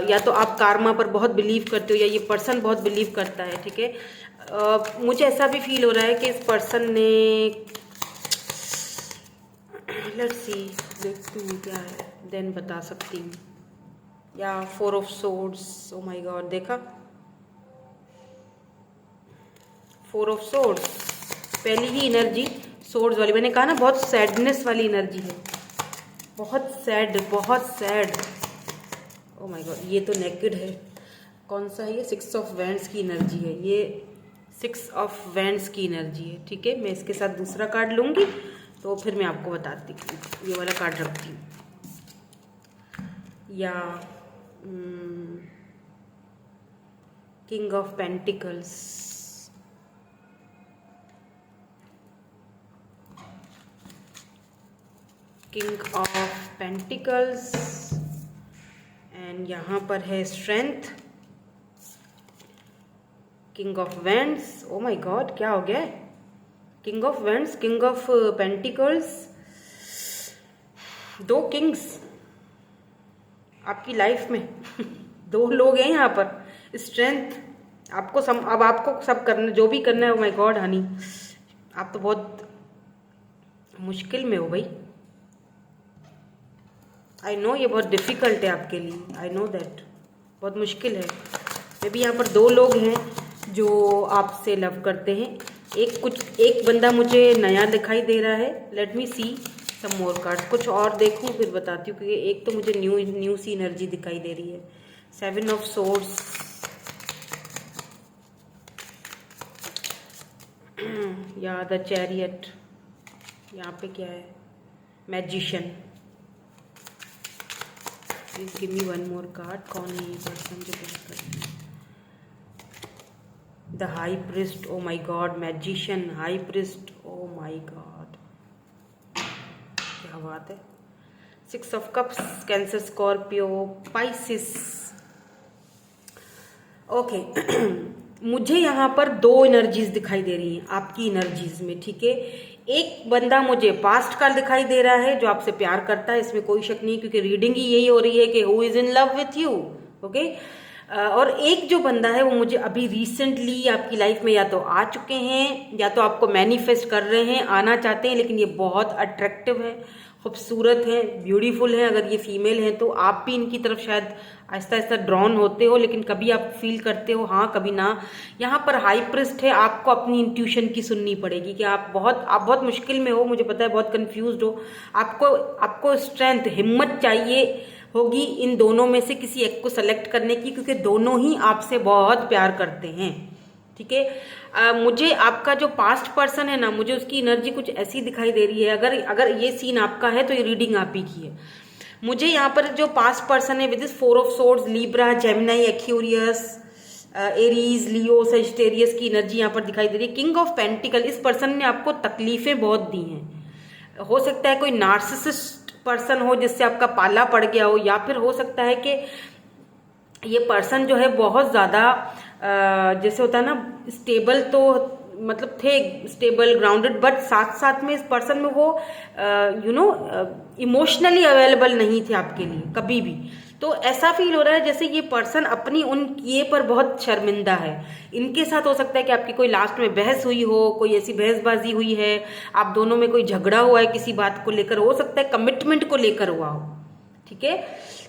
या तो आप कार्मा पर बहुत बिलीव करते हो, या ये पर्सन बहुत बिलीव करता है। ठीक है, मुझे ऐसा भी फील हो रहा है कि इस पर्सन ने, लेट्स सी, देखती हूँ क्या है, देन बता सकती हूँ। या 4 of swords, O my God, देखा 4 ऑफ सोर्ड्स, पहली ही एनर्जी सोर्ड्स वाली। मैंने कहा ना, बहुत सैडनेस वाली एनर्जी है, बहुत सैड, बहुत सैड। ओ माय गॉड, ये तो नेकेड है। कौन सा है ये? 6 ऑफ वैंड्स की एनर्जी है ये, 6 ऑफ वैंड्स की एनर्जी है। ठीक है, मैं इसके साथ दूसरा कार्ड लूँगी तो फिर मैं आपको बताती हूँ। ये वाला कार्ड रखती हूँ। या king of pentacles, king of pentacles, and यहाँ पर है strength, king of wands. O my God, क्या हो गया? King of wands, king of pentacles, 2 Kings आपकी लाइफ में। 2 लोग हैं यहाँ पर। स्ट्रेंथ, आपको अब आपको सब करना, जो भी करना है। ओ माय गॉड हनी, आप तो बहुत मुश्किल में हो भाई। आई नो ये बहुत डिफ़िकल्ट है आपके लिए, आई नो दैट, बहुत मुश्किल है। मे बी यहाँ पर 2 लोग हैं जो आपसे लव करते हैं। एक बंदा मुझे नया दिखाई दे रहा है। लेट मी सी सम मोर कार्ड्स, कुछ और देखूं फिर बताती हूँ, क्योंकि एक तो मुझे न्यू सी एनर्जी दिखाई दे रही है। 7 ऑफ सोर्ड्स, या द चैरियट। यहाँ पे क्या है? Magician. Please give me 1 more card. कौन है ये पर्सन जो प्यार करते हैं? The high priest, oh my God, magician, high priest, oh my God, क्या बात है। 6 of cups, Cancer, Scorpio, Pisces. Okay मुझे यहाँ पर 2 एनर्जीज दिखाई दे रही हैं आपकी एनर्जीज में। ठीक है, एक बंदा मुझे पास्ट का दिखाई दे रहा है जो आपसे प्यार करता है, इसमें कोई शक नहीं, क्योंकि रीडिंग ही यही हो रही है कि who is in love with you. Okay, और एक जो बंदा है वो मुझे अभी रिसेंटली आपकी लाइफ में या तो आ चुके हैं, या तो आपको मैनिफेस्ट कर रहे हैं, आना चाहते हैं। लेकिन ये बहुत अट्रैक्टिव है, खूबसूरत है, ब्यूटीफुल है। अगर ये फीमेल है तो आप भी इनकी तरफ शायद आहिस्ता आहिस्ता ड्रॉन होते हो, लेकिन कभी आप फील करते हो हाँ, कभी ना। यहाँ पर हाई प्रिस्ट है, आपको अपनी इंट्यूशन की सुननी पड़ेगी कि आप बहुत मुश्किल में हो, मुझे पता है, बहुत कंफ्यूज्ड हो। आपको स्ट्रेंथ, हिम्मत चाहिए होगी इन दोनों में से किसी एक को सेलेक्ट करने की, क्योंकि दोनों ही आपसे बहुत प्यार करते हैं। ठीक है, मुझे आपका जो पास्ट पर्सन है ना, मुझे उसकी एनर्जी कुछ ऐसी दिखाई दे रही है। अगर ये सीन आपका है तो ये रीडिंग आप ही की है। मुझे यहाँ पर जो पास्ट पर्सन है with 4 of swords, Libra, Gemini, Aquarius, Aries, Leo, Sagittarius की एनर्जी यहाँ पर दिखाई दे रही है। किंग ऑफ पेंटिकल, इस पर्सन ने आपको तकलीफें बहुत दी हैं। हो सकता है कोई नार्सिसिस्ट पर्सन हो जिससे आपका पाला पड़ गया हो, या फिर हो सकता है कि ये पर्सन जो है बहुत ज़्यादा जैसे होता है ना स्टेबल, तो मतलब थे स्टेबल ग्राउंडेड, बट साथ साथ में इस पर्सन में वो इमोशनली अवेलेबल नहीं थे आपके लिए कभी भी। तो ऐसा फील हो रहा है जैसे ये पर्सन अपनी उन किए पर बहुत शर्मिंदा है। इनके साथ हो सकता है कि आपकी कोई लास्ट में बहस हुई हो, कोई ऐसी बहसबाजी हुई है, आप दोनों में कोई झगड़ा हुआ है किसी बात को लेकर, हो सकता है कमिटमेंट को लेकर हुआ हो। ठीक है,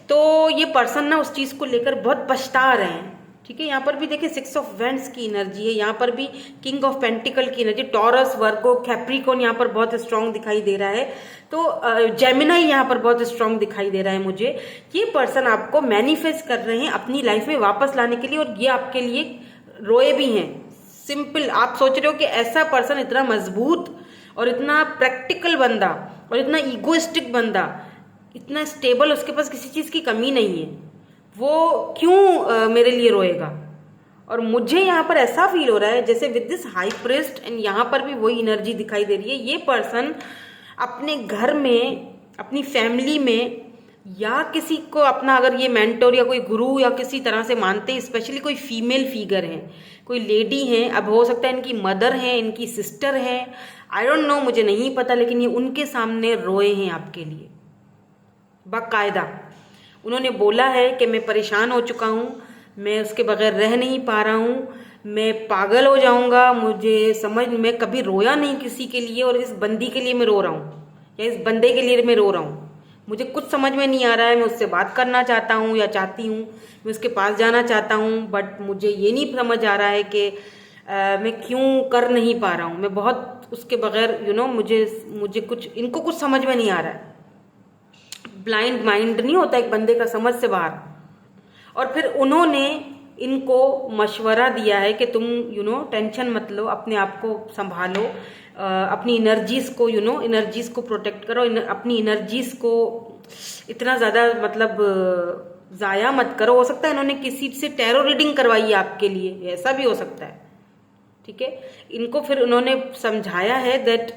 तो ये पर्सन ना उस चीज को लेकर बहुत पछता रहे हैं। ठीक है, यहाँ पर भी देखिए 6 ऑफ वेंट्स की एनर्जी है, यहाँ पर भी किंग ऑफ पेंटिकल की एनर्जी, टॉरस, वर्गो, कैप्रिकॉर्न यहाँ पर बहुत स्ट्रांग दिखाई दे रहा है। तो जेमिनाई यहाँ पर बहुत स्ट्रांग दिखाई दे रहा है मुझे। ये पर्सन आपको मैनिफेस्ट कर रहे हैं अपनी लाइफ में वापस लाने के लिए, और ये आपके लिए रोए भी हैं। सिंपल, आप सोच रहे हो कि ऐसा पर्सन इतना मजबूत और इतना प्रैक्टिकल बंदा और इतना ईगोइस्टिक बंदा, इतना स्टेबल, उसके पास किसी चीज की कमी नहीं है, वो क्यों मेरे लिए रोएगा। और मुझे यहाँ पर ऐसा फील हो रहा है जैसे with this high priest, and यहाँ पर भी वही एनर्जी दिखाई दे रही है। ये पर्सन अपने घर में, अपनी फैमिली में, या किसी को अपना, अगर ये मेंटोर या कोई गुरु या किसी तरह से मानते हैं, स्पेशली कोई फीमेल फिगर है, कोई लेडी है, अब हो सकता है इनकी मदर है, इनकी सिस्टर है, आई डोंट नो, मुझे नहीं पता, लेकिन ये उनके सामने रोए हैं आपके लिए बाकायदा। उन्होंने बोला है कि मैं परेशान हो चुका हूँ, मैं उसके बगैर रह नहीं पा रहा हूँ, मैं पागल हो जाऊंगा, मुझे समझ, मैं कभी रोया नहीं किसी के लिए, और इस बंदी के लिए मैं रो रहा हूँ, या इस बंदे के लिए मैं रो रहा हूँ। मुझे कुछ समझ में नहीं आ रहा है, मैं उससे बात करना चाहता हूँ या चाहती हूँ, मैं उसके पास जाना चाहता हूँ, बट मुझे ये नहीं समझ आ रहा है कि मैं क्यों कर नहीं पा रहा हूँ। मैं बहुत उसके बगैर मुझे कुछ, इनको कुछ समझ में नहीं आ रहा है। ब्लाइंड माइंड नहीं होता एक बंदे का, समझ से बाहर। और फिर उन्होंने इनको मशवरा दिया है कि तुम टेंशन मत लो, अपने आप को संभालो, अपनी एनर्जीज को एनर्जीज को प्रोटेक्ट करो, अपनी एनर्जीज को इतना ज़्यादा मतलब ज़ाया मत करो। हो सकता है इन्होंने किसी से टैरो रीडिंग करवाई है आपके लिए, ऐसा भी हो सकता है। ठीक है, इनको फिर उन्होंने समझाया है दैट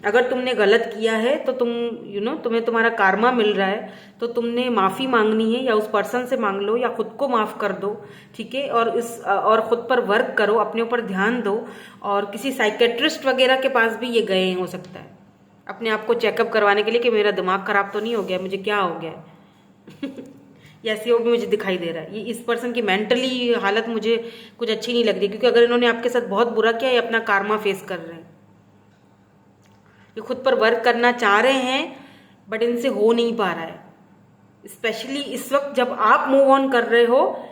अगर तुमने गलत किया है तो तुम्हें तुम्हारा कार्मा मिल रहा है, तो तुमने माफ़ी मांगनी है, या उस पर्सन से मांग लो, या खुद को माफ़ कर दो। ठीक है, और खुद पर वर्क करो, अपने ऊपर ध्यान दो, और किसी साइकेट्रिस्ट वगैरह के पास भी ये गए हो सकता है अपने आप को चेकअप करवाने के लिए कि मेरा दिमाग खराब तो नहीं हो गया, मुझे क्या हो गया या ऐसी वो भी मुझे दिखाई दे रहा है। ये इस पर्सन की मेंटली हालत मुझे कुछ अच्छी नहीं लग रही, क्योंकि अगर इन्होंने आपके साथ बहुत बुरा किया, ये अपना कार्मा फेस कर रहे हैं, ये खुद पर वर्क करना चाह रहे हैं, बट इनसे हो नहीं पा रहा है। स्पेशली इस वक्त जब आप मूव ऑन कर रहे हो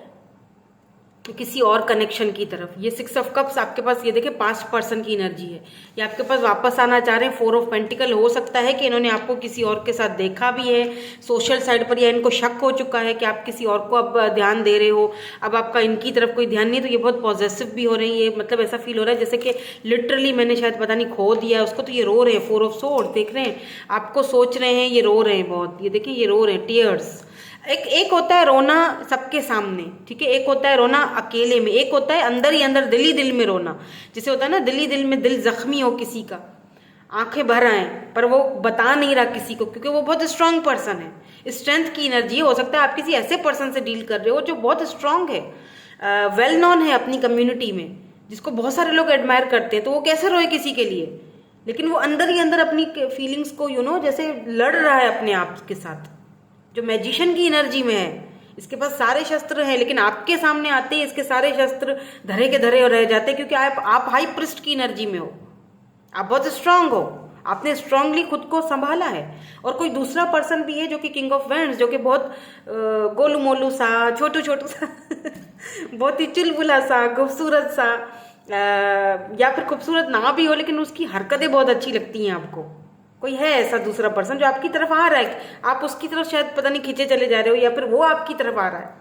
किसी और कनेक्शन की तरफ। ये 6 ऑफ कप्स आपके पास, ये देखिए पास्ट पर्सन की एनर्जी है, ये आपके पास वापस आना चाह रहे हैं। 4 ऑफ पेंटिकल, हो सकता है कि इन्होंने आपको किसी और के साथ देखा भी है सोशल साइड पर, या इनको शक हो चुका है कि आप किसी और को अब ध्यान दे रहे हो, अब आपका इनकी तरफ कोई ध्यान नहीं। तो ये बहुत पॉजिटिव भी हो रही है, ये मतलब ऐसा फील हो रहा है जैसे कि लिटरली मैंने शायद पता नहीं खो दिया उसको, तो ये रो रहे हैं। 4 ऑफ सोर्ड देख रहे हैं, आपको सोच रहे हैं, ये रो रहे हैं बहुत, ये देखिए ये रो रहे हैं, टीयर्स। एक होता है रोना सबके सामने, ठीक है, एक होता है रोना अकेले में, एक होता है अंदर ही अंदर, दिल ही दिल में रोना। जैसे होता है ना दिल ही दिल में, दिल जख्मी हो किसी का, आंखें भर आए, पर वो बता नहीं रहा किसी को, क्योंकि वो बहुत स्ट्रांग पर्सन है, स्ट्रेंथ की एनर्जी। हो सकता है आप किसी ऐसे पर्सन से डील कर रहे हो जो बहुत स्ट्रांग है, वेल नोन है अपनी कम्युनिटी में, जिसको बहुत सारे लोग एडमायर करते हैं। तो वो कैसे रोए किसी के लिए, लेकिन वो अंदर ही अंदर अपनी फीलिंग्स को जैसे लड़ रहा है अपने आप के साथ। जो मैजिशियन की एनर्जी में है, इसके पास सारे शस्त्र हैं, लेकिन आपके सामने आते ही इसके सारे शस्त्र धरे के धरे रह जाते हैं, क्योंकि आप हाई प्रिस्ट की एनर्जी में हो, आप बहुत स्ट्रांग हो, आपने स्ट्रांगली खुद को संभाला है। और कोई दूसरा पर्सन भी है जो कि किंग ऑफ वेंड्स, जो कि बहुत गोलू मोलू सा, छोटू छोटू सा बहुत ही चुलबुला सा, खूबसूरत सा, या फिर खूबसूरत ना भी हो, लेकिन उसकी हरकतें बहुत अच्छी लगती हैं आपको। कोई है ऐसा दूसरा पर्सन जो आपकी तरफ आ रहा है, आप उसकी तरफ शायद पता नहीं खींचे चले जा रहे हो, या फिर वो आपकी तरफ आ रहा है।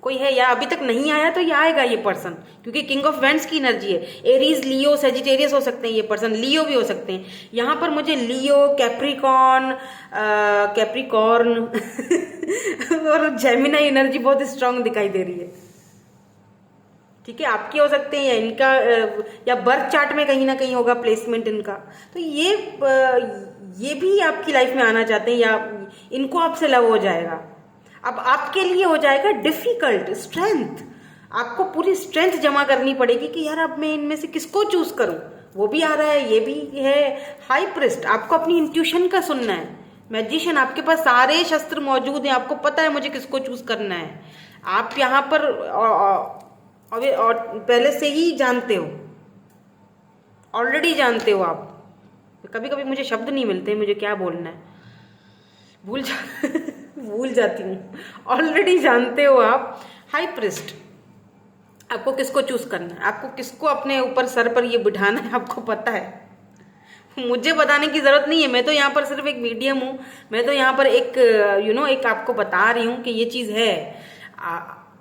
कोई है, या अभी तक नहीं आया तो ये आएगा ये पर्सन, क्योंकि किंग ऑफ वेंड्स की एनर्जी है। एरीज, लियो, सेजिटेरियस हो सकते हैं ये पर्सन, लियो भी हो सकते हैं। यहाँ पर मुझे लियो, कैप्रिकॉर्न और जेमिनी एनर्जी बहुत स्ट्रांग दिखाई दे रही है। ठीक है, आपकी हो सकते हैं या इनका, या बर्थ चार्ट में कहीं ना कहीं होगा प्लेसमेंट इनका। तो ये भी आपकी लाइफ में आना चाहते हैं, या इनको आपसे लव हो जाएगा। अब आपके लिए हो जाएगा डिफिकल्ट, स्ट्रेंथ, आपको पूरी स्ट्रेंथ जमा करनी पड़ेगी कि यार अब मैं इनमें से किसको चूज करूं। वो भी आ रहा है, ये भी है। हाई प्रिस्ट, आपको अपनी इंट्यूशन का सुनना है। मैजिशियन, आपके पास सारे शस्त्र मौजूद हैं, आपको पता है मुझे किसको चूज करना है। आप यहाँ पर और पहले से ही जानते हो, ऑलरेडी जानते हो आप। कभी कभी मुझे शब्द नहीं मिलते, मुझे क्या बोलना है, भूल जाती हूँ। ऑलरेडी जानते हो आप। हाई प्रिस्ट, आपको किसको चूज करना है, आपको किसको अपने ऊपर सर पर ये बिठाना है, आपको पता है। मुझे बताने की जरूरत नहीं है, मैं तो यहाँ पर सिर्फ एक मीडियम हूँ। मैं तो यहाँ पर एक एक आपको बता रही हूँ कि ये चीज है,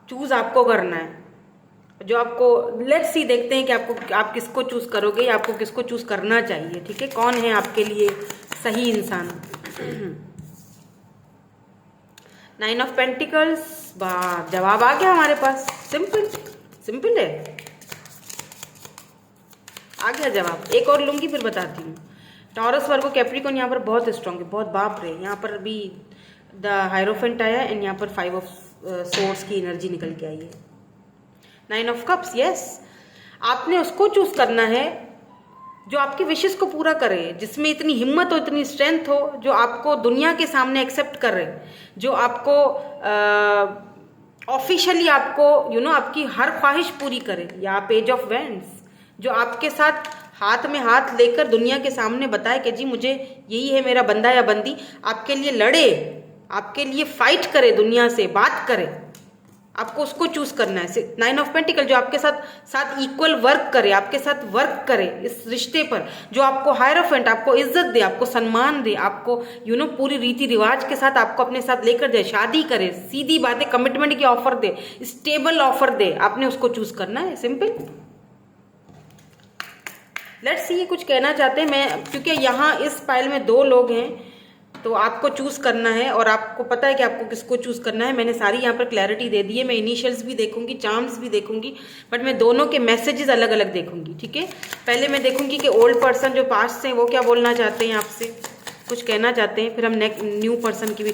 चूज आपको करना है। जो आपको, लेट्स सी, देखते हैं कि आप किसको चूज करोगे या आपको किसको चूज करना चाहिए। ठीक है, कौन है आपके लिए सही इंसान। 9 ऑफ पेंटिकल्स, जवाब आ गया हमारे पास। सिंपल है, आ गया जवाब। एक और लूंगी फिर बताती हूँ। टॉरस, वर्गो, कैप्रिकॉर्न यहाँ पर बहुत स्ट्रांग है, बहुत बाप रे। यहाँ पर भी द हायरोफेंट आया एंड यहाँ पर 5 ऑफ सोर्ड्स की एनर्जी निकल के आई है। 9 ऑफ कप्स, यस, आपने उसको चूज करना है जो आपकी विशेष को पूरा करे, जिसमें इतनी हिम्मत हो, इतनी स्ट्रेंथ हो, जो आपको दुनिया के सामने एक्सेप्ट करे, जो आपको ऑफिशियली आपको आपकी हर ख्वाहिश पूरी करे। या पेज ऑफ वेंड्स, जो आपके साथ हाथ में हाथ लेकर दुनिया के सामने बताए कि जी मुझे यही है मेरा बंदा या बंदी, आपके लिए लड़े, आपके लिए फाइट करे, दुनिया से बात करे। आपको उसको चूज करना है। 9 ऑफ पेंटिकल, जो आपके साथ इक्वल वर्क करे, आपके साथ वर्क करे इस रिश्ते पर, जो आपको हायरोफेंट, आपको इज्जत दे, आपको सम्मान दे, आपको पूरी रीति रिवाज के साथ आपको अपने साथ लेकर जाए, शादी करे, सीधी बातें, कमिटमेंट की ऑफर दे, स्टेबल ऑफर दे, आपने उसको चूज करना है। सिंपल। लेट्स सी, ये कुछ कहना चाहते हैं। मैं, क्योंकि यहाँ इस फाइल में 2 लोग हैं, तो आपको चूज करना है और आपको पता है कि आपको किसको चूज करना है। मैंने सारी यहाँ पर क्लैरिटी दे दी है। मैं इनिशियल्स भी देखूंगी, चार्म्स भी देखूंगी, बट मैं दोनों के मैसेजेस अलग अलग देखूंगी। ठीक है, पहले मैं देखूंगी कि ओल्ड पर्सन जो पास्ट से, वो क्या बोलना चाहते हैं, आपसे कुछ कहना चाहते हैं। फिर हम न्यू पर्सन की भी,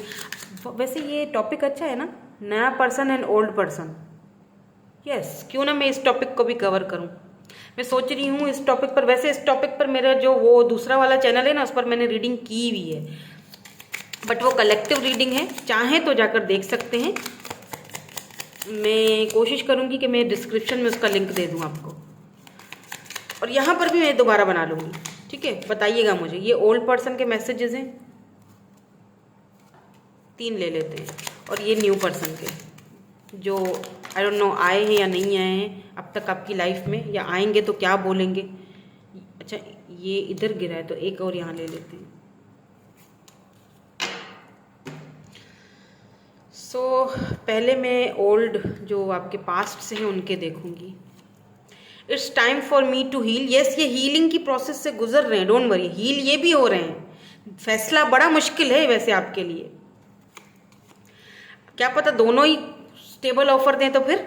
वैसे ये टॉपिक अच्छा है ना, नया person and old person. Yes, क्यों ना मैं इस टॉपिक को भी कवर करूँ। मैं सोच रही हूँ इस टॉपिक पर, वैसे इस टॉपिक पर मेरा जो वो दूसरा वाला चैनल है ना, उस पर मैंने रीडिंग की हुई है, बट वो कलेक्टिव रीडिंग है, चाहें तो जाकर देख सकते हैं। मैं कोशिश करूंगी कि मैं डिस्क्रिप्शन में उसका लिंक दे दूं आपको, और यहाँ पर भी मैं दोबारा बना लूंगी। ठीक है, बताइएगा मुझे। ये ओल्ड पर्सन के मैसेजेस हैं, 3 ले लेते हैं, और ये न्यू पर्सन के, जो आई डोंट नो आए हैं या नहीं आए हैं अब तक आपकी लाइफ में, या आएंगे तो क्या बोलेंगे। अच्छा, ये इधर गिरा है तो एक और यहाँ ले लेते हैं। पहले मैं ओल्ड जो आपके पास्ट से हैं उनके देखूंगी। It's time for me to heal. Yes, ये हीलिंग की प्रोसेस से गुजर रहे हैं, डोंट वरी, हील ये भी हो रहे हैं। फैसला बड़ा मुश्किल है वैसे आपके लिए, क्या पता दोनों ही स्टेबल ऑफर दें, तो फिर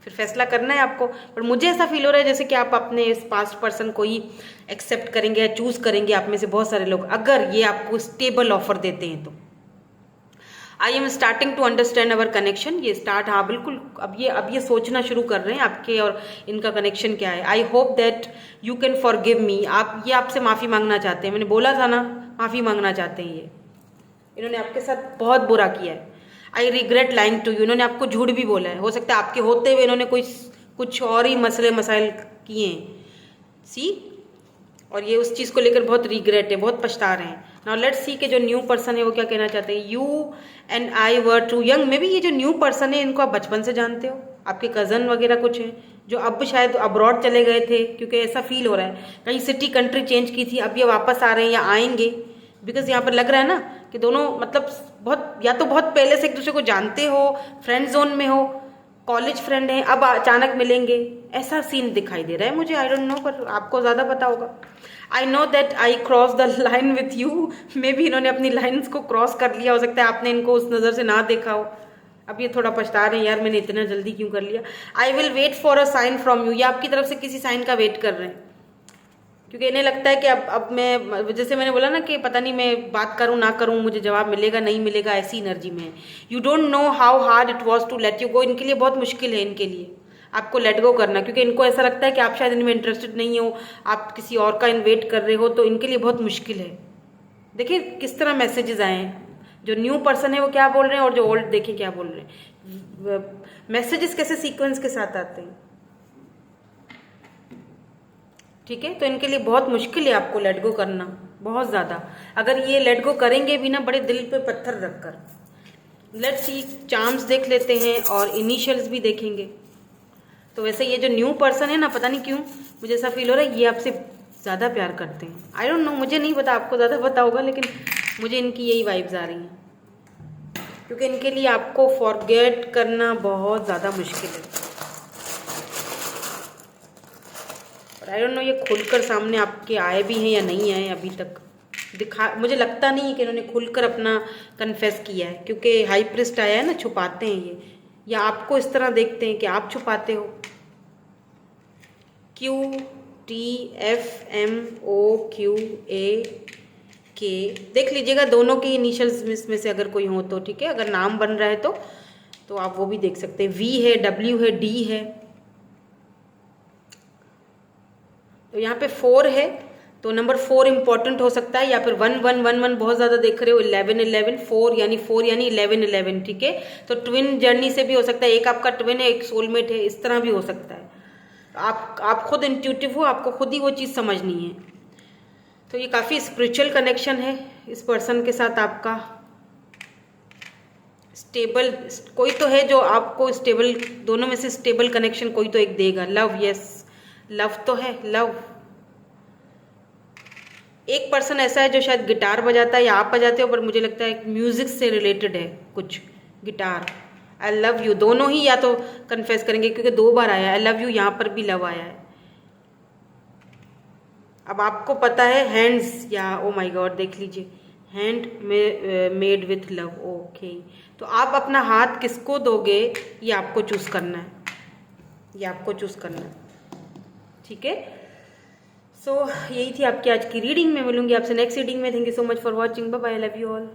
फैसला करना है आपको। पर मुझे ऐसा फील हो रहा है जैसे कि आप अपने इस पास्ट पर्सन को ही एक्सेप्ट करेंगे या चूज करेंगे। आप में से बहुत सारे लोग, अगर ये आपको स्टेबल ऑफर देते हैं तो। I am starting to understand our connection. ये स्टार्ट, हाँ बिल्कुल, अब ये सोचना शुरू कर रहे हैं आपके और इनका कनेक्शन क्या है। I hope that you can forgive me. ये आपसे माफ़ी मांगना चाहते हैं। मैंने बोला था ना, माफ़ी मांगना चाहते हैं इन्होंने आपके साथ बहुत बुरा किया है। I regret lying to you. इन्होंने आपको झूठ भी बोला है, हो सकता है आपके होते हुए इन्होंने कुछ और ही मसले मसाइल किए हैं। सी, और ये उस चीज़ को लेकर बहुत रिग्रेट है, बहुत पछता रहे हैं। नाउ लेट्स सी कि जो न्यू पर्सन है वो क्या कहना चाहते हैं। You and I were too young. Maybe ये जो न्यू पर्सन है इनको आप बचपन से जानते हो, आपके कज़न वगैरह कुछ हैं जो अब शायद अब्रॉड चले गए थे, क्योंकि ऐसा फील हो रहा है कहीं सिटी कंट्री चेंज की थी, अब ये वापस आ रहे हैं या आएंगे। बिकॉज यहाँ पर लग रहा है ना कि दोनों मतलब बहुत, या तो बहुत पहले से एक दूसरे को जानते हो, फ्रेंड जोन में हो, कॉलेज फ्रेंड हैं, अब अचानक मिलेंगे, ऐसा सीन दिखाई दे रहा है मुझे। आई डोंट नो, पर आपको ज़्यादा पता होगा। I know that I cross the line with you, may be इन्होंने अपनी लाइन्स को क्रॉस कर लिया, हो सकता है आपने इनको उस नज़र से ना देखा हो। अब ये थोड़ा पछता रहे हैं, यार मैंने इतना जल्दी क्यों कर लिया। I will wait for a sign from you, ये आपकी तरफ से किसी साइन का वेट कर रहे हैं, क्योंकि इन्हें लगता है कि अब मैं, जैसे मैंने बोला ना कि पता नहीं मैं बात करूं ना करूं मुझे जवाब मिलेगा नहीं मिलेगा, ऐसी एनर्जी में। You don't know how hard it was to let you go, इनके लिए बहुत मुश्किल है इनके लिए आपको लेट गो करना, क्योंकि इनको ऐसा लगता है कि आप शायद इनमें इंटरेस्टेड नहीं हो, आप किसी और का इन्वेट कर रहे हो, तो इनके लिए बहुत मुश्किल है। देखिए किस तरह मैसेजेस आए हैं, जो न्यू पर्सन है वो क्या बोल रहे हैं और जो ओल्ड देखिए क्या बोल रहे हैं, मैसेजेस कैसे सीक्वेंस के साथ आते हैं। ठीक है, तो इनके लिए बहुत मुश्किल है आपको लेट गो करना, बहुत ज़्यादा। अगर ये लेट गो करेंगे भी ना बड़े दिल पे पत्थर रखकर। लेट्स सी, चार्म्स देख लेते हैं और इनिशियल्स भी देखेंगे। तो वैसे ये जो न्यू पर्सन है ना, पता नहीं क्यों मुझे ऐसा फील हो रहा है ये आपसे ज़्यादा प्यार करते हैं। आई डोंट नो, मुझे नहीं पता, आपको ज़्यादा पता होगा, लेकिन मुझे इनकी यही वाइब्स आ रही हैं, क्योंकि इनके लिए आपको फॉरगेट करना बहुत ज़्यादा मुश्किल है। आई डोंट नो ये खुलकर सामने आपके आए भी हैं या नहीं आए अभी तक, मुझे लगता नहीं है कि इन्होंने खुलकर अपना कन्फेस किया है, क्योंकि हाई प्रिस्ट आया है ना, छुपाते हैं ये, या आपको इस तरह देखते हैं कि आप छुपाते हो। QTFMOQAK देख लीजिएगा, दोनों के इनिशियल्स में से अगर कोई हो तो ठीक है, अगर नाम बन रहा है तो आप वो भी देख सकते हैं। V है, W है, D है, तो यहाँ पे 4 है, तो नंबर 4 इंपॉर्टेंट हो सकता है, या फिर 1111 बहुत ज़्यादा देख रहे हो, 1111 4 यानी 1111, ठीक है। तो ट्विन जर्नी से भी हो सकता है, एक आपका ट्विन है एक सोलमेट है, इस तरह भी हो सकता है। आप खुद इंट्यूटिव हो, आपको खुद ही वो चीज़ समझनी है। तो ये काफ़ी स्पिरिचुअल कनेक्शन है इस पर्सन के साथ आपका। स्टेबल कोई तो है जो आपको स्टेबल, दोनों में से स्टेबल कनेक्शन कोई तो एक देगा। लव, यस लव तो है, लव। एक पर्सन ऐसा है जो शायद गिटार बजाता है या आप बजाते हो, पर मुझे लगता है म्यूजिक से रिलेटेड है कुछ, गिटार। आई लव यू दोनों ही या तो कन्फेस करेंगे, क्योंकि 2 बार आया आई लव यू, यहाँ पर भी लव आया है। अब आपको पता है हैंड्स, या ओ माय गॉड देख लीजिए, hand made with love, okay. तो आप अपना हाथ किसको दोगे ये आपको चूज करना है, ये आपको चूज करना है, ठीक है। सो यही थी आपकी आज की रीडिंग में, मिलूंगी आपसे नेक्स्ट रीडिंग में। Thank you so much for watching, bye bye, love you all.